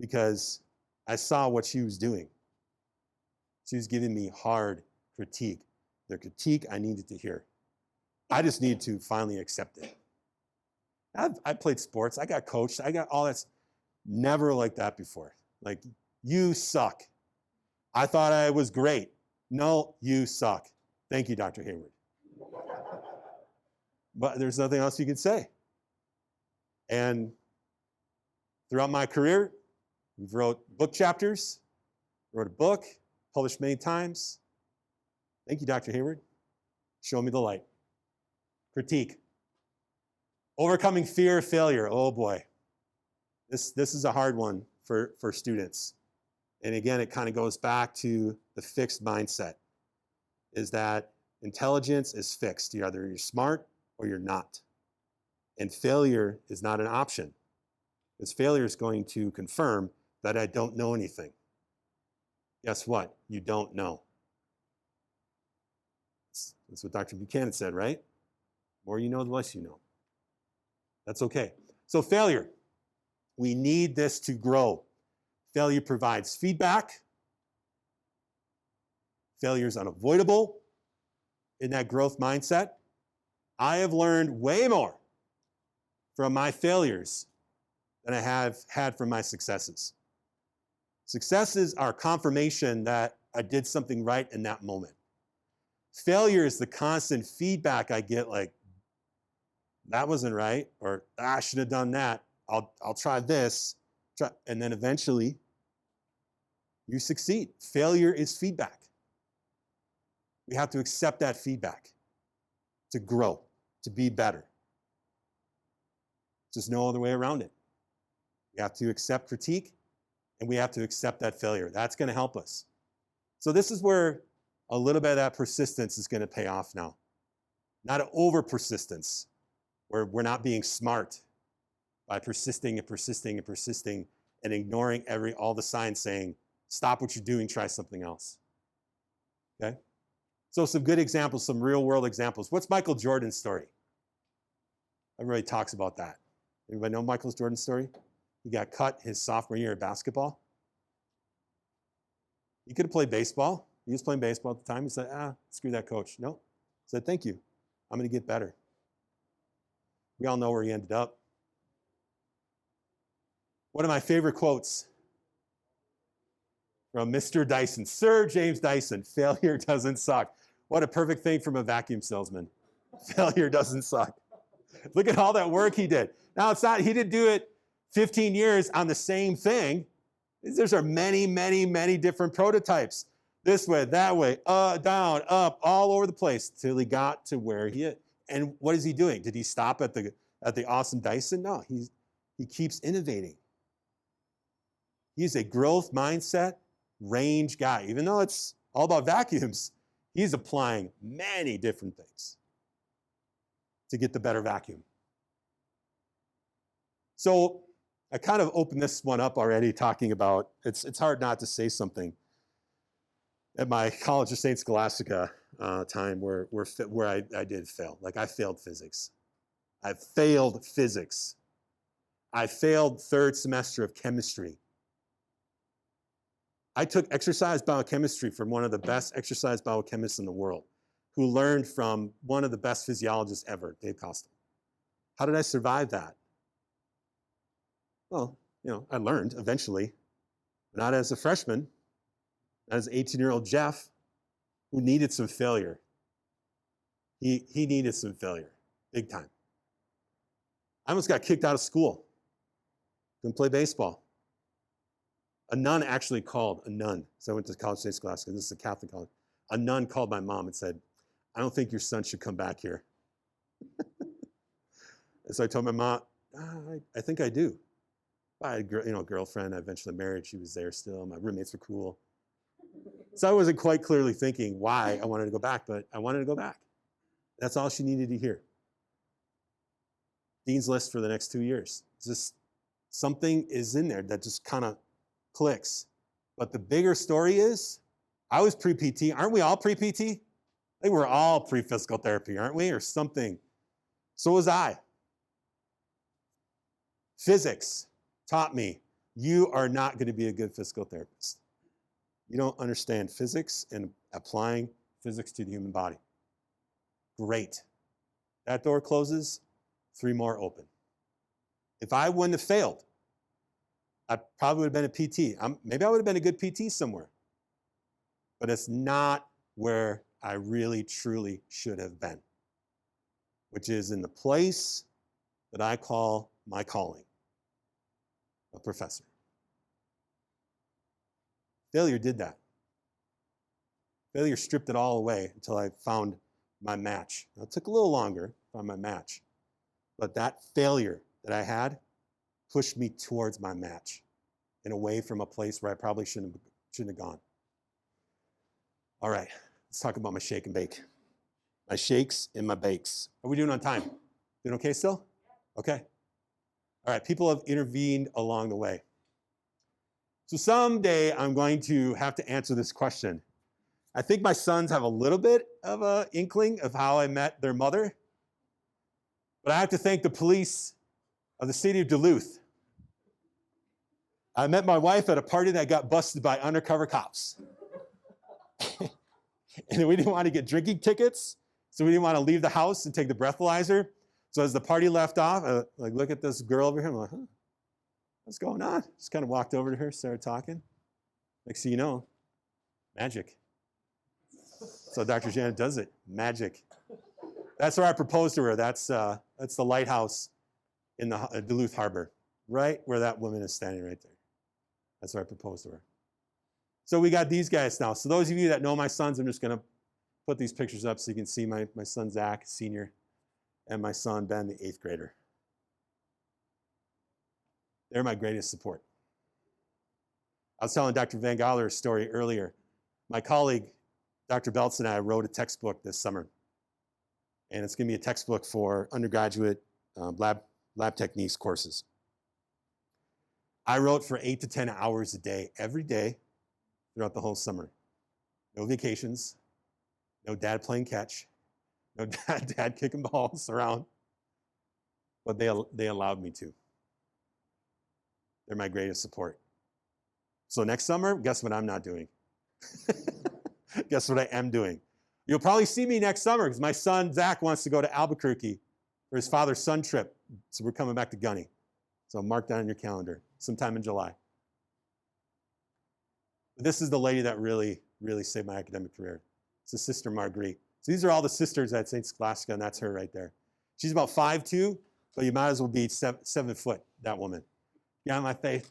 Speaker 5: Because I saw what she was doing. She was giving me hard critique. The critique I needed to hear. I just needed to finally accept it. I played sports. I got coached. I got all that. Never like that before. Like, you suck. I thought I was great. No, you suck. Thank you, Dr. Hayward. But there's nothing else you can say. And throughout my career, we've wrote book chapters, wrote a book, published many times. Thank you, Dr. Hayward. Show me the light. Critique. Overcoming fear of failure. Oh boy. This is a hard one for students. And again, it kind of goes back to the fixed mindset, is that intelligence is fixed. Either you're smart or you're not. And failure is not an option, because failure is going to confirm that I don't know anything. Guess what? You don't know. That's what Dr. Buchanan said, right? The more you know, the less you know. That's okay. So failure. We need this to grow. Failure provides feedback. Failure is unavoidable in that growth mindset. I have learned way more from my failures than I have had from my successes. Successes are confirmation that I did something right in that moment. Failure is the constant feedback I get, like, that wasn't right, or I should have done that. I'll try this. And then eventually, you succeed. Failure is feedback. We have to accept that feedback to grow, to be better. There's no other way around it. We have to accept critique, and we have to accept that failure. That's going to help us. So this is where a little bit of that persistence is going to pay off now. Not an over persistence, where we're not being smart by persisting and persisting and persisting and ignoring all the signs saying, stop what you're doing, try something else. Okay? So some good examples, some real world examples. What's Michael Jordan's story? Everybody talks about that. Everybody know Michael Jordan's story? He got cut his sophomore year of basketball. He could have played baseball. He was playing baseball at the time. He said, screw that coach. No. He said, thank you. I'm going to get better. We all know where he ended up. One of my favorite quotes from Mr. Dyson, Sir James Dyson, failure doesn't suck. What a perfect thing from a vacuum salesman. Failure doesn't suck. Look at all that work he did. Now, it's not, he didn't do it 15 years on the same thing. There's many, many, many different prototypes. This way, that way, down, up, all over the place till he got to where he is. And what is he doing? Did he stop at the awesome Dyson? No, he keeps innovating. He's a growth mindset, range guy. Even though it's all about vacuums, he's applying many different things to get the better vacuum. So I kind of opened this one up already, talking about, it's hard not to say something. At my College of St. Scholastica time where I did fail. Like, I failed physics. I failed physics. I failed third semester of chemistry. I took exercise biochemistry from one of the best exercise biochemists in the world, who learned from one of the best physiologists ever, Dave Costa. How did I survive that? Well, I learned eventually, not as a freshman, not as 18-year-old Jeff, who needed some failure. He needed some failure, big time. I almost got kicked out of school. Couldn't play baseball. A nun actually called, so I went to College of St. Scholastica, this is a Catholic college. A nun called my mom and said, I don't think your son should come back here. And so I told my mom, I think I do. I had a girlfriend I eventually married. She was there still. My roommates were cool. So I wasn't quite clearly thinking why I wanted to go back, but I wanted to go back. That's all she needed to hear. Dean's List for the next 2 years. Just something is in there that just kind of clicks. But the bigger story is, I was pre-PT. Aren't we all pre-PT? I think we're all pre-physical therapy, aren't we? Or something. So was I. Physics taught me, you are not going to be a good physical therapist. You don't understand physics and applying physics to the human body. Great. That door closes, 3 more open. If I wouldn't have failed, I probably would have been a PT. Maybe I would have been a good PT somewhere. But it's not where I really, truly should have been, which is in the place that I call my calling, a professor. Failure did that. Failure stripped it all away until I found my match. Now, it took a little longer to find my match, but that failure that I had pushed me towards my match and away from a place where I probably shouldn't have gone. All right, let's talk about my shake and bake. My shakes and my bakes. How are we doing on time? Doing okay still? Okay. All right, people have intervened along the way. So someday I'm going to have to answer this question. I think my sons have a little bit of an inkling of how I met their mother, but I have to thank the police of the city of Duluth. I met my wife at a party that got busted by undercover cops. And we didn't want to get drinking tickets, so we didn't want to leave the house and take the breathalyzer. So as the party left off, I look at this girl over here, I'm like, huh, what's going on? Just kind of walked over to her, started talking. Next thing you know, magic. So Dr. Janot does it, magic. That's where I proposed to her. That's the lighthouse in the Duluth Harbor, right where that woman is standing right there. That's where I proposed to her. So we got these guys now. So those of you that know my sons, I'm just going to put these pictures up so you can see my son Zach, senior, and my son Ben, the 8th grader. They're my greatest support. I was telling Dr. Van Galler a story earlier. My colleague, Dr. Beltz, and I wrote a textbook this summer. And it's going to be a textbook for undergraduate lab techniques courses. I wrote for 8 to 10 hours a day, every day, throughout the whole summer. No vacations, no dad playing catch, no dad kicking balls around. But they allowed me to. They're my greatest support. So next summer, guess what I'm not doing? Guess what I am doing? You'll probably see me next summer because my son, Zach, wants to go to Albuquerque for his father's son trip. So we're coming back to Gunny. So mark that on your calendar, sometime in July. But this is the lady that really, really saved my academic career. It's the Sister Marguerite. So these are all the sisters at St. Scholastica, and that's her right there. She's about 5'2", but you might as well be 7 foot, that woman. Get on my face.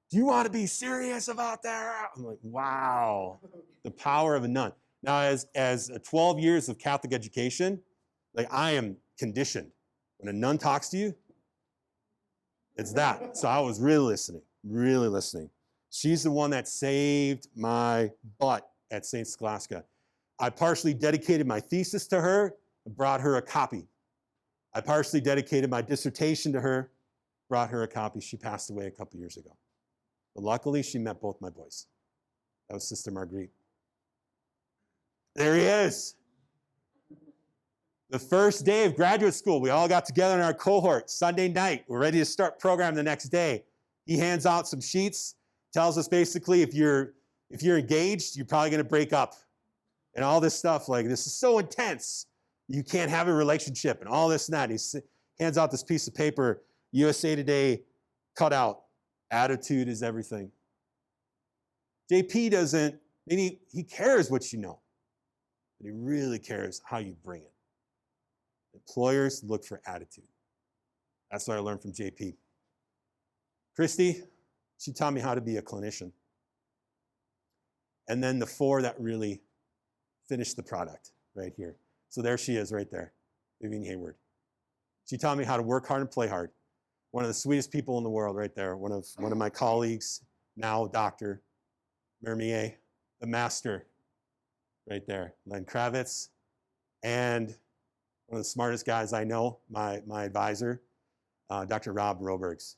Speaker 5: Do you want to be serious about that? I'm like, wow, the power of a nun. Now, as 12 years of Catholic education, like I am conditioned. When a nun talks to you, it's that. So I was really listening, really listening. She's the one that saved my butt at St. Scholastica. I partially dedicated my thesis to her and brought her a copy. I partially dedicated my dissertation to her, brought her a copy. She passed away a couple years ago. But luckily, she met both my boys. That was Sister Marguerite. There he is. The first day of graduate school, we all got together in our cohort Sunday night. We're ready to start program the next day. He hands out some sheets, tells us basically if you're engaged, you're probably going to break up. And all this stuff, like this is so intense. You can't have a relationship and all this and that. He hands out this piece of paper, USA Today cut out. Attitude is everything. JP doesn't, maybe he cares what you know, but he really cares how you bring it. Employers look for attitude. That's what I learned from JP. Christy, she taught me how to be a clinician. And then the 4 that really finished the product right here. So there she is right there, Vivian Hayward. She taught me how to work hard and play hard. One of the sweetest people in the world right there. One of my colleagues, now Dr. Mermier, the master right there. Len Kravitz, and one of the smartest guys I know, my advisor, Dr. Rob Robergs.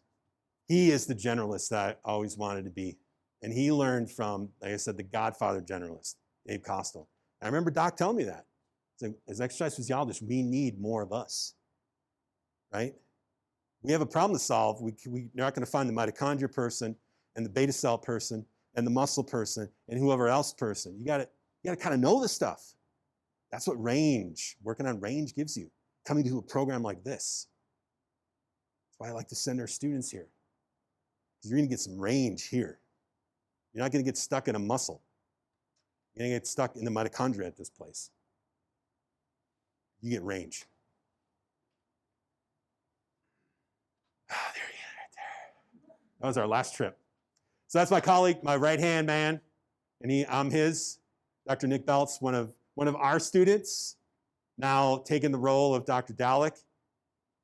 Speaker 5: He is the generalist that I always wanted to be. And he learned from, like I said, the godfather generalist, Dave Costal. I remember Doc telling me that. So as exercise physiologists, we need more of us, right? We have a problem to solve. We're not going to find the mitochondria person and the beta cell person and the muscle person and whoever else person. You got to kind of know this stuff. That's what working on range gives you, coming to a program like this. That's why I like to send our students here. Because you're going to get some range here. You're not going to get stuck in a muscle. You're going to get stuck in the mitochondria at this place. You get range. There he is, right there. That was our last trip. So that's my colleague, my right-hand man, and I'm his. Dr. Nick Beltz, one of our students, now taking the role of Dr. Dallack.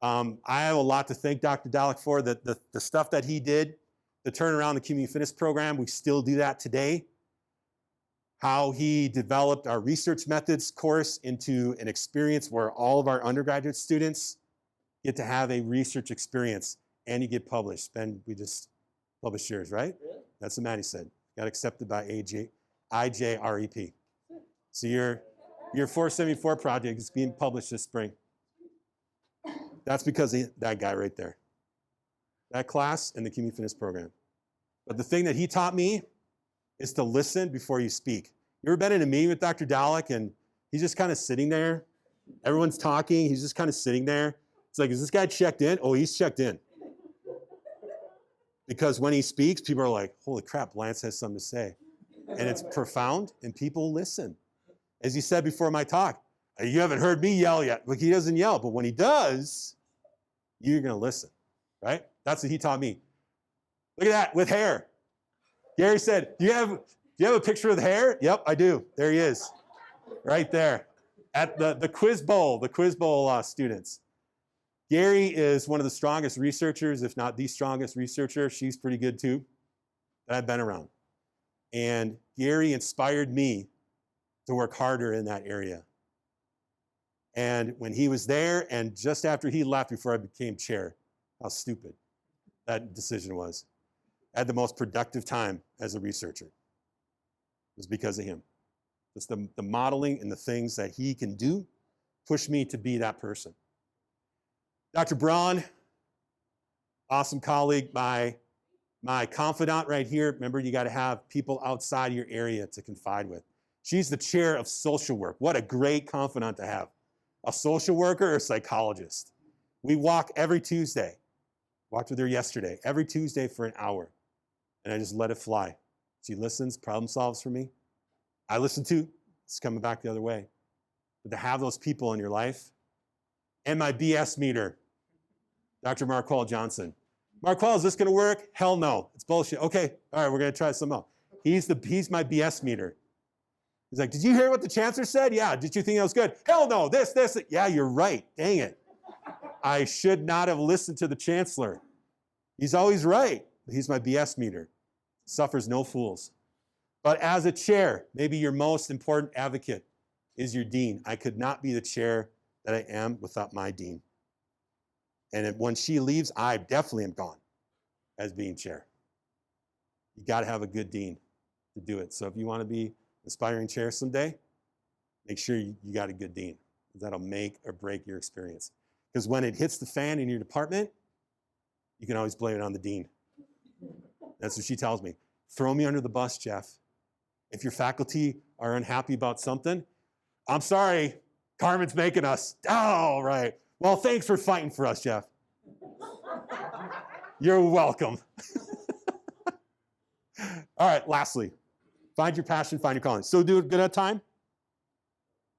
Speaker 5: I have a lot to thank Dr. Dallack for. The stuff that he did, the turnaround the community fitness program, we still do that today. How he developed our research methods course into an experience where all of our undergraduate students get to have a research experience and you get published. Ben, we just published yours, right? Really? That's what Maddie said. Got accepted by IJREP. So your 474 project is being published this spring. That's because of that guy right there. That class and the community fitness program. But the thing that he taught me is to listen before you speak. You ever been in a meeting with Dr. Dallack and he's just kind of sitting there? Everyone's talking, he's just kind of sitting there. It's like, is this guy checked in? Oh, he's checked in. Because when he speaks, people are like, holy crap, Lance has something to say. And it's profound and people listen. As he said before my talk, you haven't heard me yell yet. Like, he doesn't yell, but when he does, you're going to listen, right? That's what he taught me. Look at that, with hair. Gary said, do you have a picture of the hair? Yep, I do. There he is, right there at the quiz bowl, students. Gary is one of the strongest researchers, if not the strongest researcher. She's pretty good too, that I've been around. And Gary inspired me to work harder in that area. And when he was there, and just after he left, before I became chair, how stupid that decision was. I had the most productive time as a researcher. It was because of him. Just the modeling and the things that he can do pushed me to be that person. Dr. Braun, awesome colleague, my confidant right here. Remember, you got to have people outside your area to confide with. She's the chair of social work. What a great confidant to have. A social worker or a psychologist. We walk every Tuesday. Walked with her yesterday, every Tuesday for an hour. And I just let it fly. She listens, problem solves for me. I listen too. It's coming back the other way. But to have those people in your life, and my BS meter, Dr. Marquel Johnson. Marquel, is this going to work? Hell no. It's bullshit. Okay, all right, we're going to try something else. He's my BS meter. He's like, did you hear what the chancellor said? Yeah. Did you think that was good? Hell no. This. Yeah, you're right. Dang it. I should not have listened to the chancellor. He's always right. He's my BS meter. Suffers no fools. But as a chair, maybe your most important advocate is your dean. I could not be the chair that I am without my dean. And when she leaves, I definitely am gone as being chair. You got to have a good dean to do it. So if you want to be aspiring chair someday, make sure you got a good dean. That'll make or break your experience. Because when it hits the fan in your department, you can always blame it on the dean. That's what she tells me. Throw me under the bus, Jeff. If your faculty are unhappy about something, I'm sorry, Carmen's making us. Oh, right. Well, thanks for fighting for us, Jeff. You're welcome. All right, lastly, find your passion, find your calling. So do it good at time?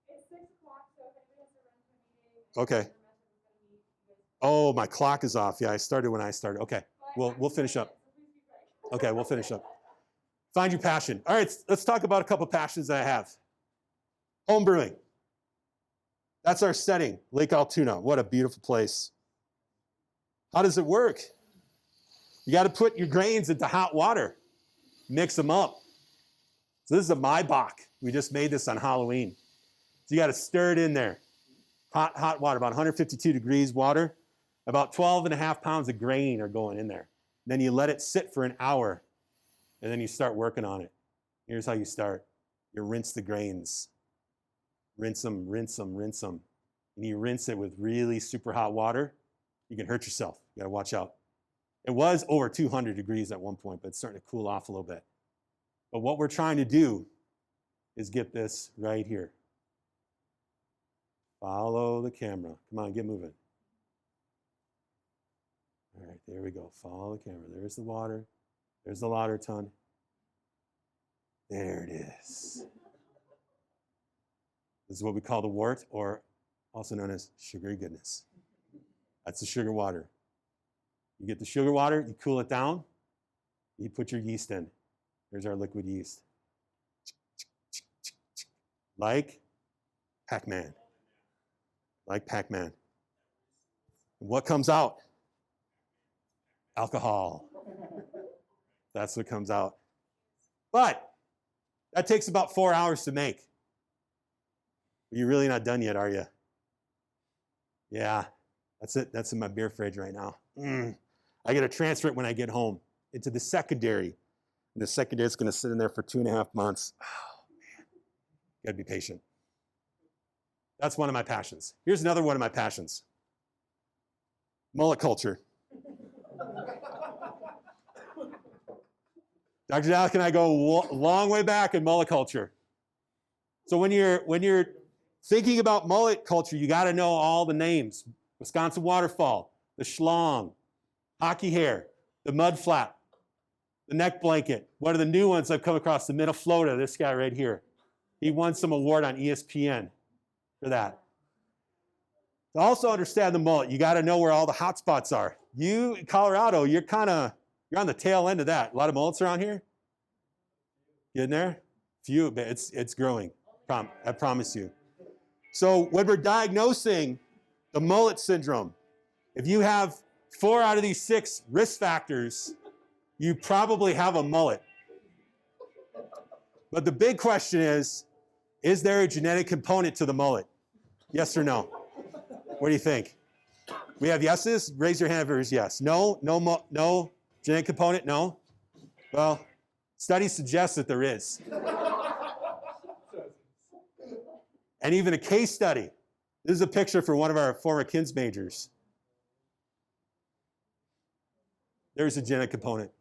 Speaker 9: It's 6 o'clock, so if anybody has to run to a meeting.
Speaker 5: Okay. Oh, my clock is off. Yeah, I started when I started. Okay, we'll finish up. Okay, we'll finish up. Find your passion. All right, let's talk about a couple passions that I have. Home brewing. That's our setting, Lake Altoona. What a beautiful place. How does it work? You got to put your grains into hot water. Mix them up. So this is a Maibach. We just made this on Halloween. So you got to stir it in there. Hot water, about 152 degrees water. About 12.5 pounds of grain are going in there. Then you let it sit for an hour, and then you start working on it. Here's how you start. You rinse the grains. Rinse them, rinse them, rinse them. And you rinse it with really super hot water. You can hurt yourself. You gotta watch out. It was over 200 degrees at one point, but it's starting to cool off a little bit. But what we're trying to do is get this right here. Follow the camera. Come on, get moving. All right, there we go. Follow the camera. There's the water. There's the lauter ton. There it is. This is what we call the wort, or also known as sugary goodness. That's the sugar water. You get the sugar water, you cool it down, you put your yeast in. There's our liquid yeast. Like Pac-Man. Like Pac-Man. What comes out? Alcohol. That's what comes out. But that takes about 4 hours to make. You're really not done yet, are you? Yeah, that's it. That's in my beer fridge right now. I got to transfer it when I get home into the secondary. And the secondary is going to sit in there for 2.5 months. Oh, man. Got to be patient. That's one of my passions. Here's another one of my passions. Mullet culture. Dr. Dallack and I go a long way back in mullet culture. So when you're thinking about mullet culture, you got to know all the names. Wisconsin waterfall, the schlong, hockey hair, the mud flap, the neck blanket. One of the new ones I've come across, the Miniflota, this guy right here. He won some award on ESPN for that. To also understand the mullet, you got to know where all the hot spots are. You, in Colorado, you're on the tail end of that. A lot of mullets around here. Getting there? Few, but it's growing. I promise you. So when we're diagnosing the mullet syndrome, if you have 4 out of these 6 risk factors, you probably have a mullet. But the big question is there a genetic component to the mullet? Yes or no? What do you think? We have yeses? Raise your hand if it's yes. No? No genetic component? No? Well, studies suggest that there is. And even a case study. This is a picture for one of our former KINS majors. There's a genetic component.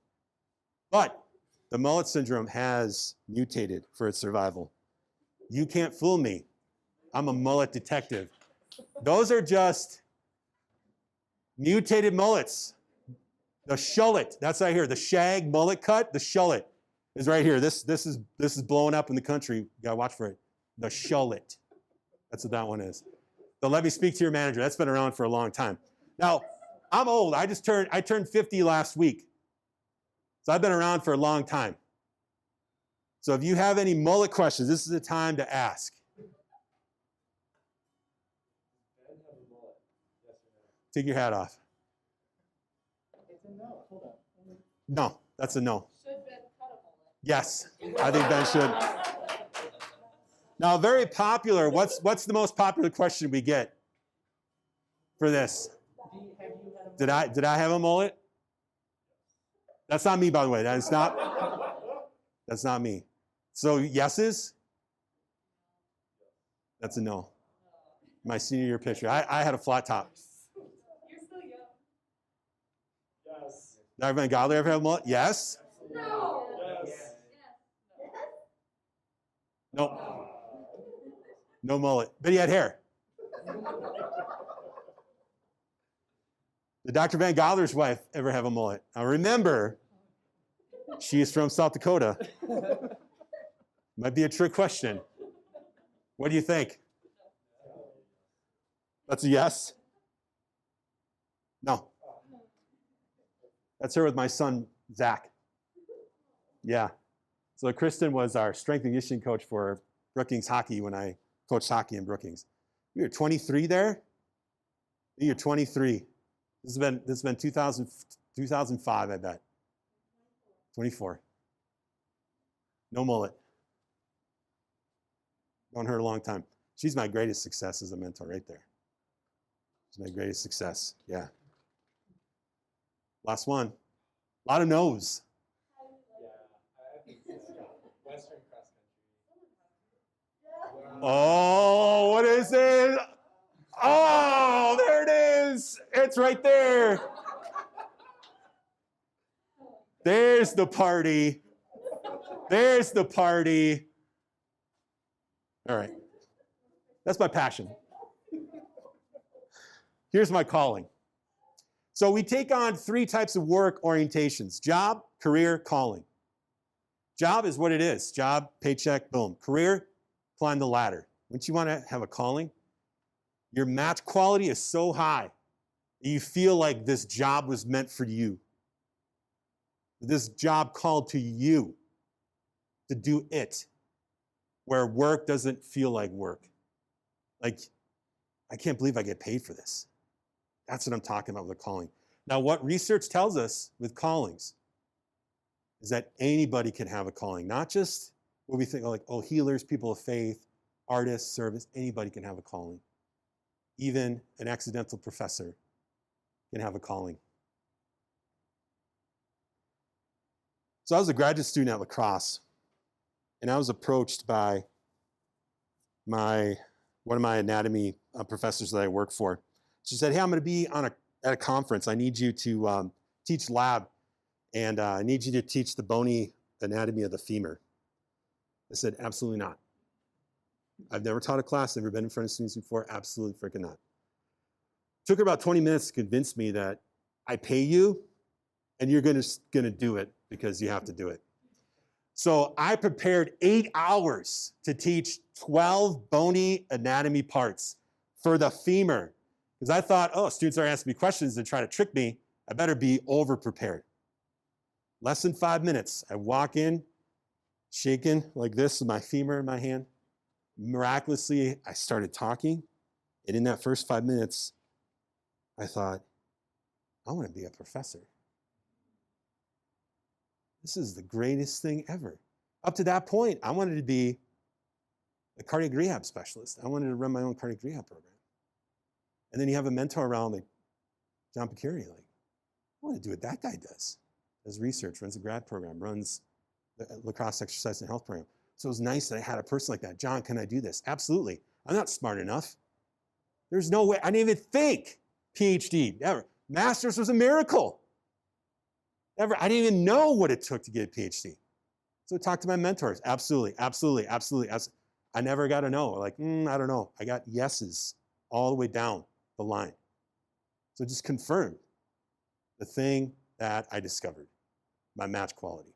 Speaker 5: But the mullet syndrome has mutated for its survival. You can't fool me. I'm a mullet detective. Those are just mutated mullets. The shullet, that's right here. The shag mullet cut, the shullet is right here. This is blowing up in the country. You gotta watch for it. The shullet. That's what that one is. So let me speak to your manager. That's been around for a long time. Now, I'm old. I turned 50 last week. So I've been around for a long time. So if you have any mullet questions, this is the time to ask. Take your hat off.
Speaker 11: It's a no. Hold on.
Speaker 5: No, that's a no.
Speaker 9: Should Ben cut a mullet?
Speaker 5: Yes, I think Ben should. Now, very popular. What's the most popular question we get for this? Did I have a mullet? That's not me, by the way. That's not me. So yeses? That's a no. My senior year picture. I had a flat top.
Speaker 9: You're still young.
Speaker 11: Yes.
Speaker 5: Dr. Van Godler ever have a mullet? Yes?
Speaker 9: No.
Speaker 11: Yes.
Speaker 5: Nope. No mullet. But he had hair. Did Dr. Van Godler's wife ever have a mullet? Now remember, she is from South Dakota. Might be a trick question. What do you think? That's a yes? No. That's her with my son, Zach. Yeah. So Kristen was our strength and conditioning coach for Brookings hockey when I coached hockey in Brookings. We were 23 there. You're 23. This has been 2005, I bet. 24. No mullet. Known her a long time. She's my greatest success as a mentor right there. She's my greatest success. Yeah. Last one. A lot of no's.
Speaker 11: Yeah, I think it's Western cross country.
Speaker 5: Oh, what is it? Oh, there it is. It's right there. There's the party. There's the party. All right. That's my passion. Here's my calling. So we take on 3 types of work orientations: job, career, calling. Job is what it is. Job, paycheck, boom. Career, climb the ladder. Once you want to have a calling, your match quality is so high that you feel like this job was meant for you. This job called to you to do it, where work doesn't feel like work. Like, I can't believe I get paid for this. That's what I'm talking about with a calling. Now, what research tells us with callings is that anybody can have a calling, not just what we think like, oh, healers, people of faith, artists, service. Anybody can have a calling. Even an accidental professor can have a calling. So I was a graduate student at La Crosse, and I was approached by one of my anatomy professors that I work for. She said, hey, I'm going to be at a conference. I need you to teach lab, and I need you to teach the bony anatomy of the femur. I said, absolutely not. I've never taught a class, never been in front of students before, absolutely freaking not. Took her about 20 minutes to convince me that I pay you, and you're gonna do it because you have to do it. So I prepared 8 hours to teach 12 bony anatomy parts for the femur. Because I thought, oh, students are asking me questions and trying to trick me. I better be over-prepared. Less than 5 minutes. I walk in, shaking like this with my femur in my hand. Miraculously, I started talking. And in that first 5 minutes, I thought, I want to be a professor. This is the greatest thing ever. Up to that point, I wanted to be a cardiac rehab specialist. I wanted to run my own cardiac rehab program. And then you have a mentor around like John Picuri, like, I want to do what that guy does. Does research, runs a grad program, runs the La Crosse Exercise and Health program. So it was nice that I had a person like that. John, can I do this? Absolutely. I'm not smart enough. There's no way. I didn't even think Ph.D. Never. Master's was a miracle. Never. I didn't even know what it took to get a Ph.D. So I talked to my mentors. Absolutely, absolutely, absolutely. I never got a no. Like, I don't know. I got yeses all the way down the line. So just confirmed the thing that I discovered, my match quality.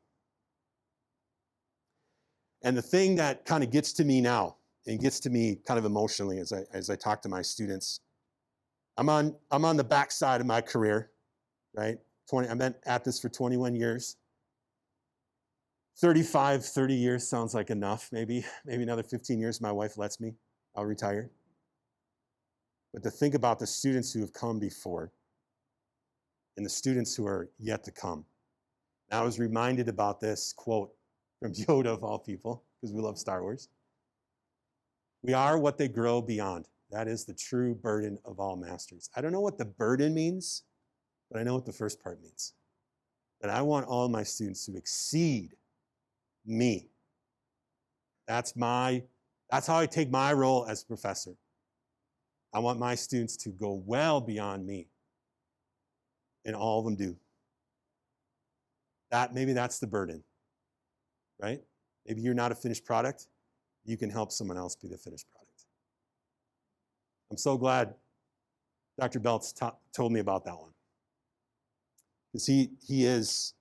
Speaker 5: And the thing that kind of gets to me now, and gets to me kind of emotionally as I talk to my students, I'm on the backside of my career, right? I've been at this for 21 years. 30 years sounds like enough. Maybe another 15 years, my wife lets me, I'll retire. But to think about the students who have come before and the students who are yet to come. And I was reminded about this quote from Yoda of all people, because we love Star Wars. We are what they grow beyond. That is the true burden of all masters. I don't know what the burden means, but I know what the first part means. That I want all my students to exceed me. That's how I take my role as a professor. I want my students to go well beyond me. And all of them do. Maybe that's the burden, right? Maybe you're not a finished product. You can help someone else be the finished product. I'm so glad Dr. Beltz told me about that one. Because he is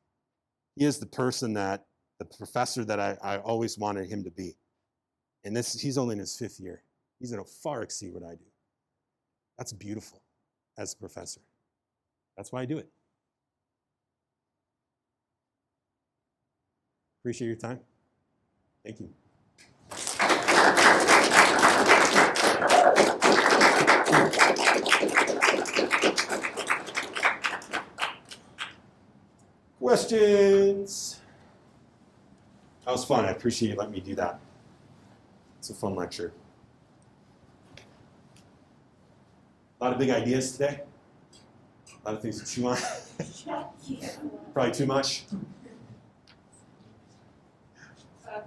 Speaker 5: the person the professor that I always wanted him to be. And he's only in his 5th year. He's going to far exceed what I do. That's beautiful as a professor. That's why I do it. Appreciate your time. Thank you. Questions? That was fun. I appreciate you letting me do that. It's a fun lecture. A lot of big ideas today. A lot of things to chew on. Probably too much.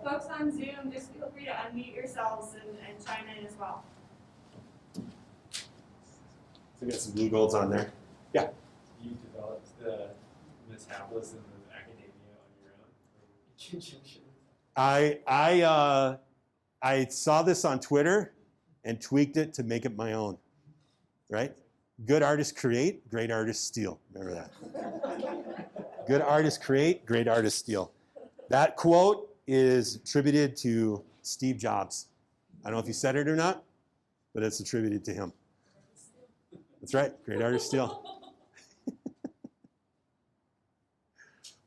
Speaker 9: Folks on Zoom, just feel free to unmute yourselves and chime in as well.
Speaker 5: So we got some blue golds on there. Yeah.
Speaker 12: You developed the metabolism of academia on your own?
Speaker 5: I saw this on Twitter and tweaked it to make it my own. Right? Good artists create, great artists steal. Remember that. Good artists create, great artists steal. That quote is attributed to Steve Jobs. I don't know if he said it or not, but it's attributed to him. That's right, great artists steal.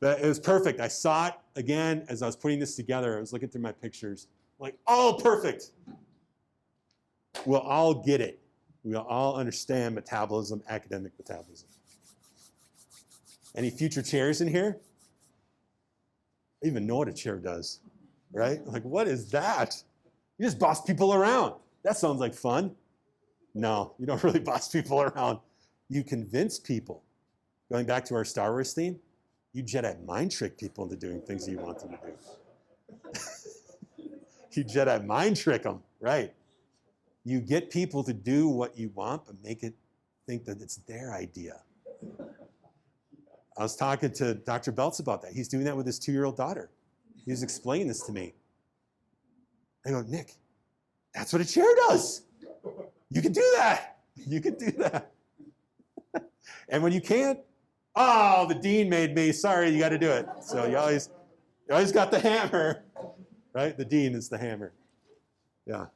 Speaker 5: But it was perfect. I saw it again as I was putting this together. I was looking through my pictures. Like, oh, perfect. We'll all get it. We'll all understand metabolism, academic metabolism. Any future chairs in here? I don't even know what a chair does, right? Like, what is that? You just boss people around. That sounds like fun. No, you don't really boss people around. You convince people. Going back to our Star Wars theme, you Jedi mind trick people into doing things that you want them to do. You Jedi mind trick them, right? You get people to do what you want, but make it think that it's their idea. I was talking to Dr. Beltz about that. He's doing that with his 2-year-old daughter. He was explaining this to me. I go, Nick, that's what a chair does. You can do that. You can do that. And when you can't, oh, the dean made me. Sorry, you got to do it. So you always got the hammer, right? The dean is the hammer. Yeah.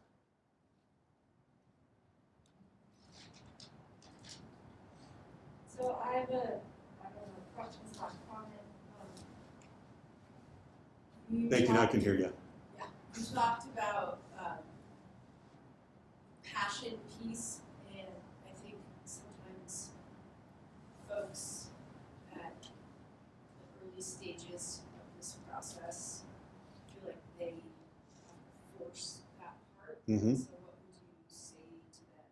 Speaker 13: So I have a question / comment.
Speaker 5: Thank you. Now I can hear you.
Speaker 13: Yeah, you talked about passion, peace, and I think sometimes folks at the early stages of this process feel like they have to force that part.
Speaker 5: Mm-hmm.
Speaker 13: So what would you say to them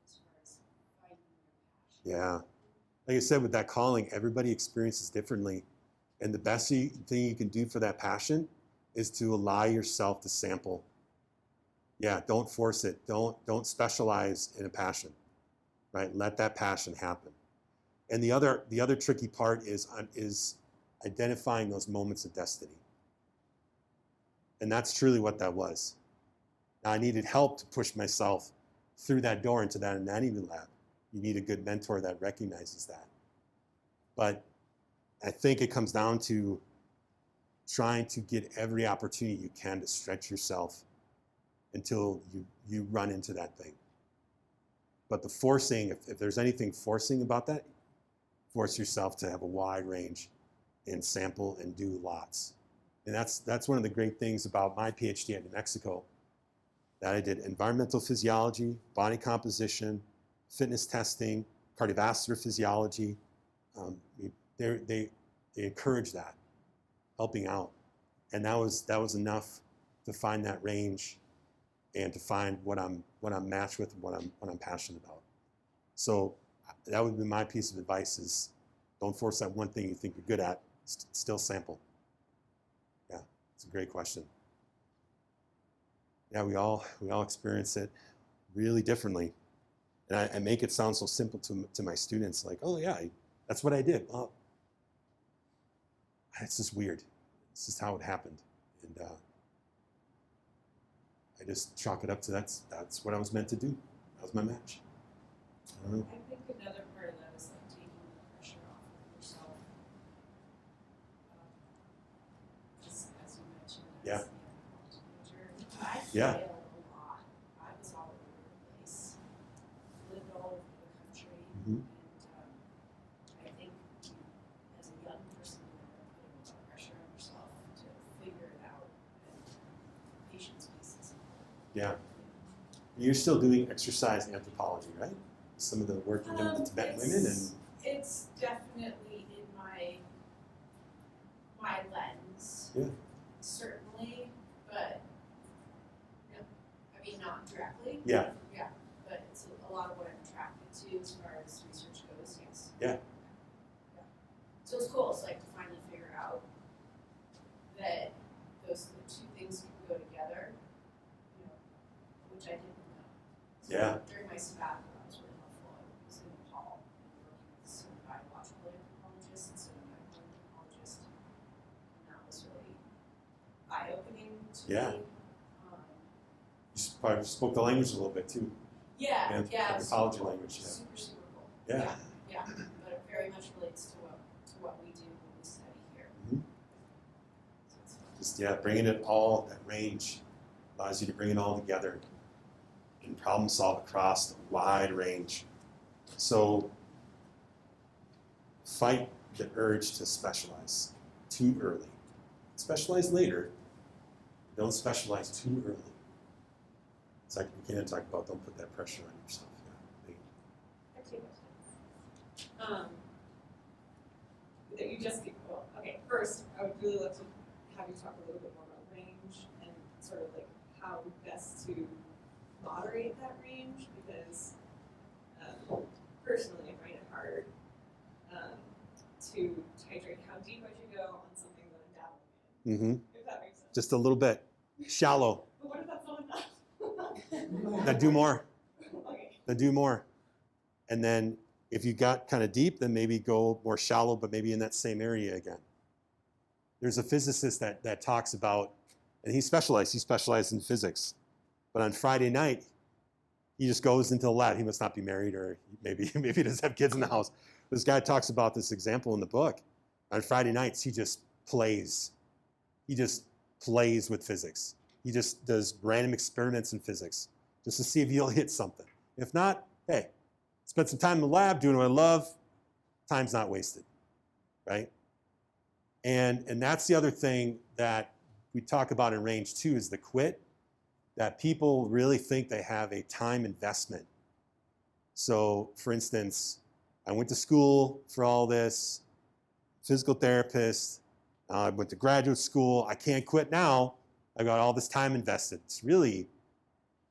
Speaker 13: as far as finding their passion?
Speaker 5: Yeah. Like I said, with that calling, everybody experiences differently. And the best thing you can do for that passion is to allow yourself to sample. Yeah, don't force it. Don't specialize in a passion, right? Let that passion happen. And the other tricky part is identifying those moments of destiny. And that's truly what that was. Now, I needed help to push myself through that door into that anatomy lab. You need a good mentor that recognizes that. But I think it comes down to trying to get every opportunity you can to stretch yourself until you run into that thing. But the forcing, if there's anything forcing about that, force yourself to have a wide range and sample and do lots. And that's one of the great things about my Ph.D. at New Mexico, that I did environmental physiology, body composition, fitness testing, cardiovascular physiology. They encourage that, helping out. And that was enough to find that range and to find what I'm matched with and what I'm passionate about. So that would be my piece of advice: is don't force that one thing you think you're good at. Still sample. Yeah, it's a great question. Yeah, we all experience it really differently. And I make it sound so simple to my students, like, oh yeah, that's what I did. Well, it's just weird. It's just how it happened. And I just chalk it up to that's what I was meant to do. That was my match. I don't know.
Speaker 13: I think another part of that is like taking the pressure off of yourself. As you mentioned,
Speaker 5: Yeah.
Speaker 13: as a teenager, I
Speaker 5: Yeah.
Speaker 13: failed a lot. I was all over the place. Lived all over the country.
Speaker 5: Mhm.
Speaker 13: And I think as a young person, you end up putting a lot of pressure on yourself to figure it out. And patience piece is important.
Speaker 5: Yeah. You're still doing exercise anthropology, right? Some of the work you're doing with Tibetan women and
Speaker 13: It's definitely in my lens.
Speaker 5: Yeah.
Speaker 13: Certainly, but I mean not directly.
Speaker 5: Yeah.
Speaker 13: Yeah, but it's a lot of what I'm attracted to as far as research goes. Yes.
Speaker 5: Yeah.
Speaker 13: cool. It's like to finally figure out that the two things can go together, you know, which I didn't know. So
Speaker 5: Yeah.
Speaker 13: during my sabbatical, I was really helpful. I was in Nepal and working with some biological anthropologists instead of medical anthropologists. And that was really eye-opening to
Speaker 5: Yeah.
Speaker 13: me.
Speaker 5: You probably spoke the language a little bit too.
Speaker 13: Yeah, it was
Speaker 5: Anthropology
Speaker 13: super cool.
Speaker 5: language, yeah.
Speaker 13: Super cool.
Speaker 5: Yeah.
Speaker 13: Yeah, but it very much relates to what we do when we study here.
Speaker 5: Mhm.
Speaker 13: So it's fun.
Speaker 5: Just bringing it all, that range allows you to bring it all together and problem solve across a wide range. So fight the urge to specialize too early. Specialize later. Don't specialize too early. It's like we can't talk about don't put that pressure on yourself. Yeah.
Speaker 2: I have 2 questions. That you just well, okay, first, I would really love to have you talk a little bit more about range and sort of like how best to moderate that range, because personally I find it hard to titrate how deep I should go on something that I'm dabbling in.
Speaker 5: Mm-hmm.
Speaker 2: If that makes sense.
Speaker 5: Just a little bit. Shallow.
Speaker 2: But what if that's not enough?
Speaker 5: Now do more.
Speaker 2: Okay.
Speaker 5: Then do more. And then if you got kind of deep, then maybe go more shallow, but maybe in that same area again. There's a physicist that talks about, and he specialized in physics. But on Friday night, he just goes into the lab. He must not be married, or maybe he doesn't have kids in the house. This guy talks about this example in the book. On Friday nights, he just plays. He just plays with physics. He just does random experiments in physics just to see if he'll hit something. If not, hey, spend some time in the lab doing what I love. Time's not wasted, right? And that's the other thing that we talk about in range too, is the quit, that people really think they have a time investment. So for instance, I went to school for all this, physical therapist, I went to graduate school, I can't quit now, I got all this time invested. It's really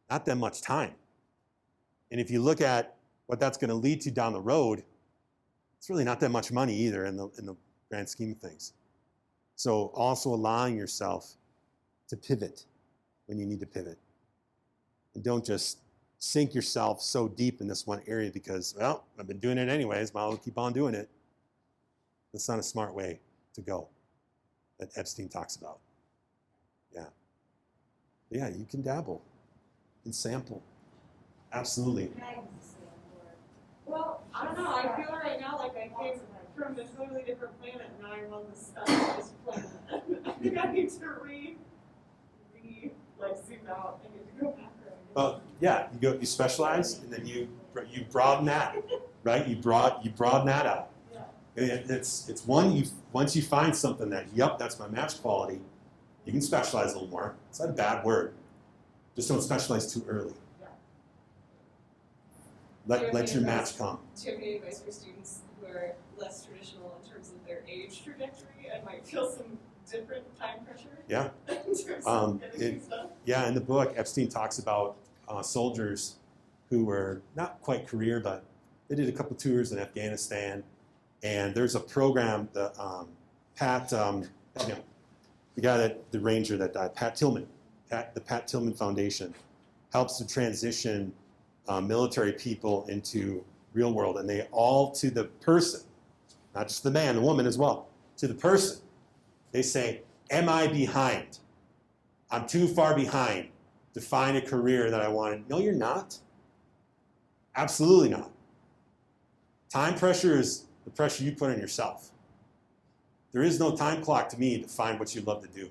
Speaker 5: not that much time. And if you look at what that's going to lead to down the road, it's really not that much money either in the grand scheme of things. So also allowing yourself to pivot when you need to pivot. And don't just sink yourself so deep in this one area because, well, I've been doing it anyways, might as well keep on doing it. That's not a smart way to go that Epstein talks about. Yeah. But yeah, you can dabble. You can sample. Absolutely.
Speaker 2: Well, I don't know. I feel right now like I came from a totally different planet, and now I'm on this specialized planet. I think I need to zoom out. I need to go back.
Speaker 5: Well, yeah, you specialize, and then you broaden that, right? You broaden that out. Yeah. It's once you find something that, yep, that's my match quality, you can specialize a little more. It's not a bad word. Just don't specialize too early. Let your match come.
Speaker 2: Do you have any advice for students who are less traditional in terms of their age trajectory and might feel some different time pressure?
Speaker 5: Yeah.
Speaker 2: In terms of getting stuff?
Speaker 5: Yeah, in the book, Epstein talks about soldiers who were not quite career, but they did a couple tours in Afghanistan. And there's a program, the guy the ranger that died, Pat Tillman, the Pat Tillman Foundation, helps to transition military people into real world, and they all, to the person, not just the man, the woman as well, to the person, they say, am I behind? I'm too far behind to find a career that I wanted. No, you're not. Absolutely not. Time pressure is the pressure you put on yourself. There is no time clock to me to find what you love to do.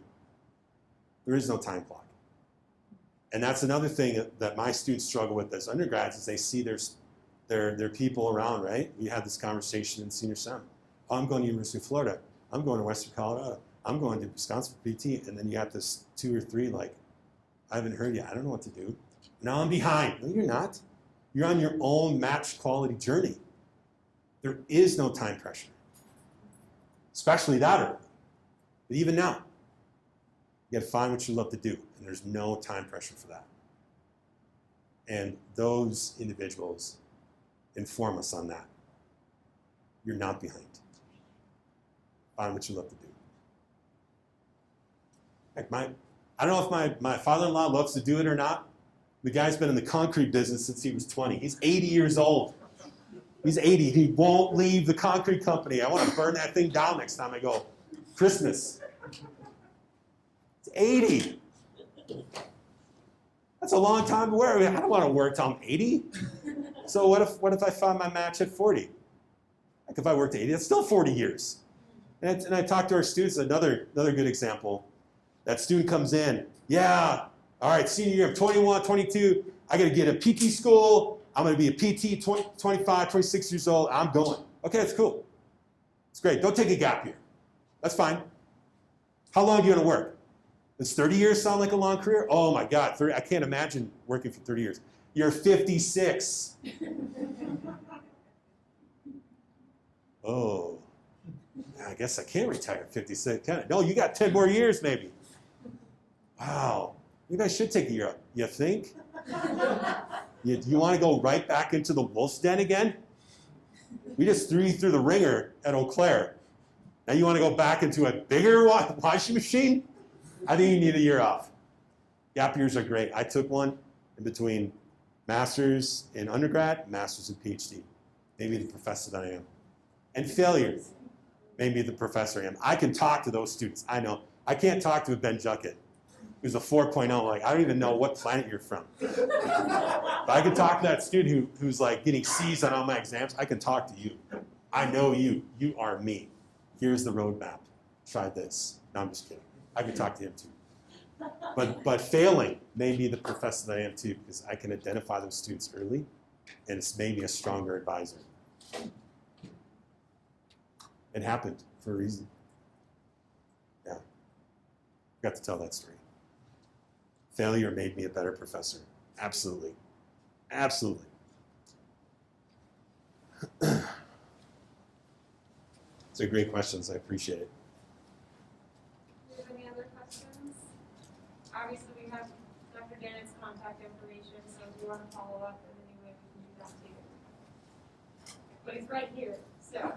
Speaker 5: There is no time clock. And that's another thing that my students struggle with as undergrads, is they see their people around, right? We had this conversation in senior sem. Oh, I'm going to University of Florida. I'm going to Western Colorado. I'm going to Wisconsin for PT. And then you have this 2 or 3 like, I haven't heard yet. I don't know what to do. Now I'm behind. No, you're not. You're on your own match quality journey. There is no time pressure, especially that early. But even now, you got to find what you love to do, and there's no time pressure for that. And those individuals inform us on that. You're not behind. find what you love to do. Like I don't know if my father-in-law loves to do it or not. The guy's been in the concrete business since he was 20. He's 80 years old. He's 80. He won't leave the concrete company. I want to burn that thing down next time I go. Christmas. It's 80. That's a long time to work. I don't want to work till I'm 80. So what if I found my match at 40? Like if I worked 80, that's still 40 years. And I talked to our students, another good example. That student comes in, yeah, all right, senior year, I'm 21, 22, I got to get a PT school, I'm going to be a PT, 25, 26 years old, I'm going. Okay, that's cool. It's great. Don't take a gap year. That's fine. How long are you going to work? Does 30 years sound like a long career? Oh my God, 30, I can't imagine working for 30 years. You're 56. Oh, I guess I can't retire at 56, can I? No, you got 10 more years maybe. Wow, maybe I should take a year off. You think? You want to go right back into the wolf's den again? We just threw you through the ringer at Eau Claire. Now you want to go back into a bigger washing machine? I think you need a year off. Gap years are great. I took one in between master's in undergrad, master's in Ph.D. Maybe the professor that I am. And failure, maybe the professor I am. I can talk to those students. I know. I can't talk to a Ben Juckett who's a 4.0. Like, I don't even know what planet you're from. But I can talk to that student who's like getting C's on all my exams. I can talk to you. I know you. You are me. Here's the roadmap. Try this. No, I'm just kidding. I can talk to him too. But failing may be the professor that I am too, because I can identify those students early, and it's made me a stronger advisor. It happened for a reason. Yeah. Got to tell that story. Failure made me a better professor. Absolutely. Absolutely. Those are great questions. I appreciate it.
Speaker 9: Do you have any other questions? Obviously, we have Dr. Janet's contact information, so if you want to follow up in any way, we can do that too. But he's right here, so.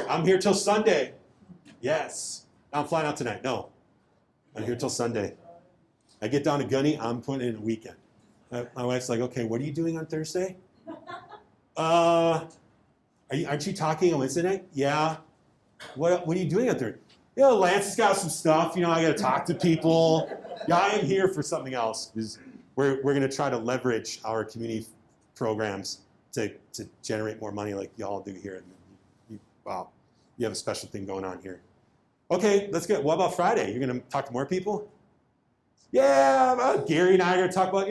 Speaker 5: I'm here till Sunday. Yes. I'm flying out tonight. No. I'm here till Sunday. I get down to Gunny, I'm putting in a weekend. My wife's like, okay, what are you doing on Thursday? Aren't you talking on Wednesday night? Yeah. What are you doing on Thursday? You know, Lance has got some stuff. You know, I got to talk to people. Yeah, I am here for something else. Because we're going to try to leverage our community programs to generate more money like y'all do here. Wow, you have a special thing going on here. Okay, let's get. What about Friday? You're going to talk to more people? Yeah, Gary and I are going to talk about,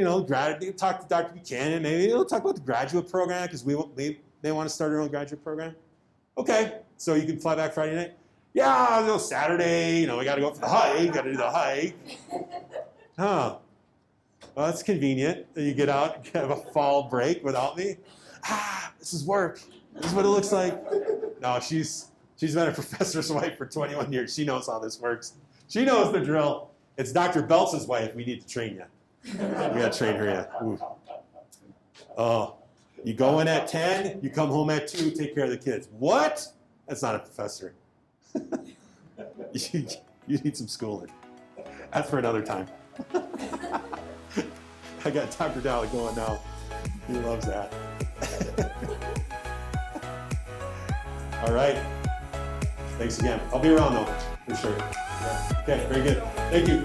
Speaker 5: talk to Dr. Buchanan. Maybe we'll talk about the graduate program because they want to start their own graduate program. Okay, so you can fly back Friday night. Yeah, I'll go Saturday. We got to go for the hike. Got to do the hike. Huh. Well, that's convenient that you get out and have a fall break without me. This is work. This is what it looks like. No, she's been a professor's wife for 21 years. She knows how this works. She knows the drill. It's Dr. Beltz's wife. We need to train you. We got to train her yet. Oh, you go in at 10, you come home at 2, take care of the kids. What? That's not a professor. You need some schooling. That's for another time. I got Dr. Dallack going now. He loves that. All right. Thanks again. I'll be around though, for sure. Okay, very good. Thank you.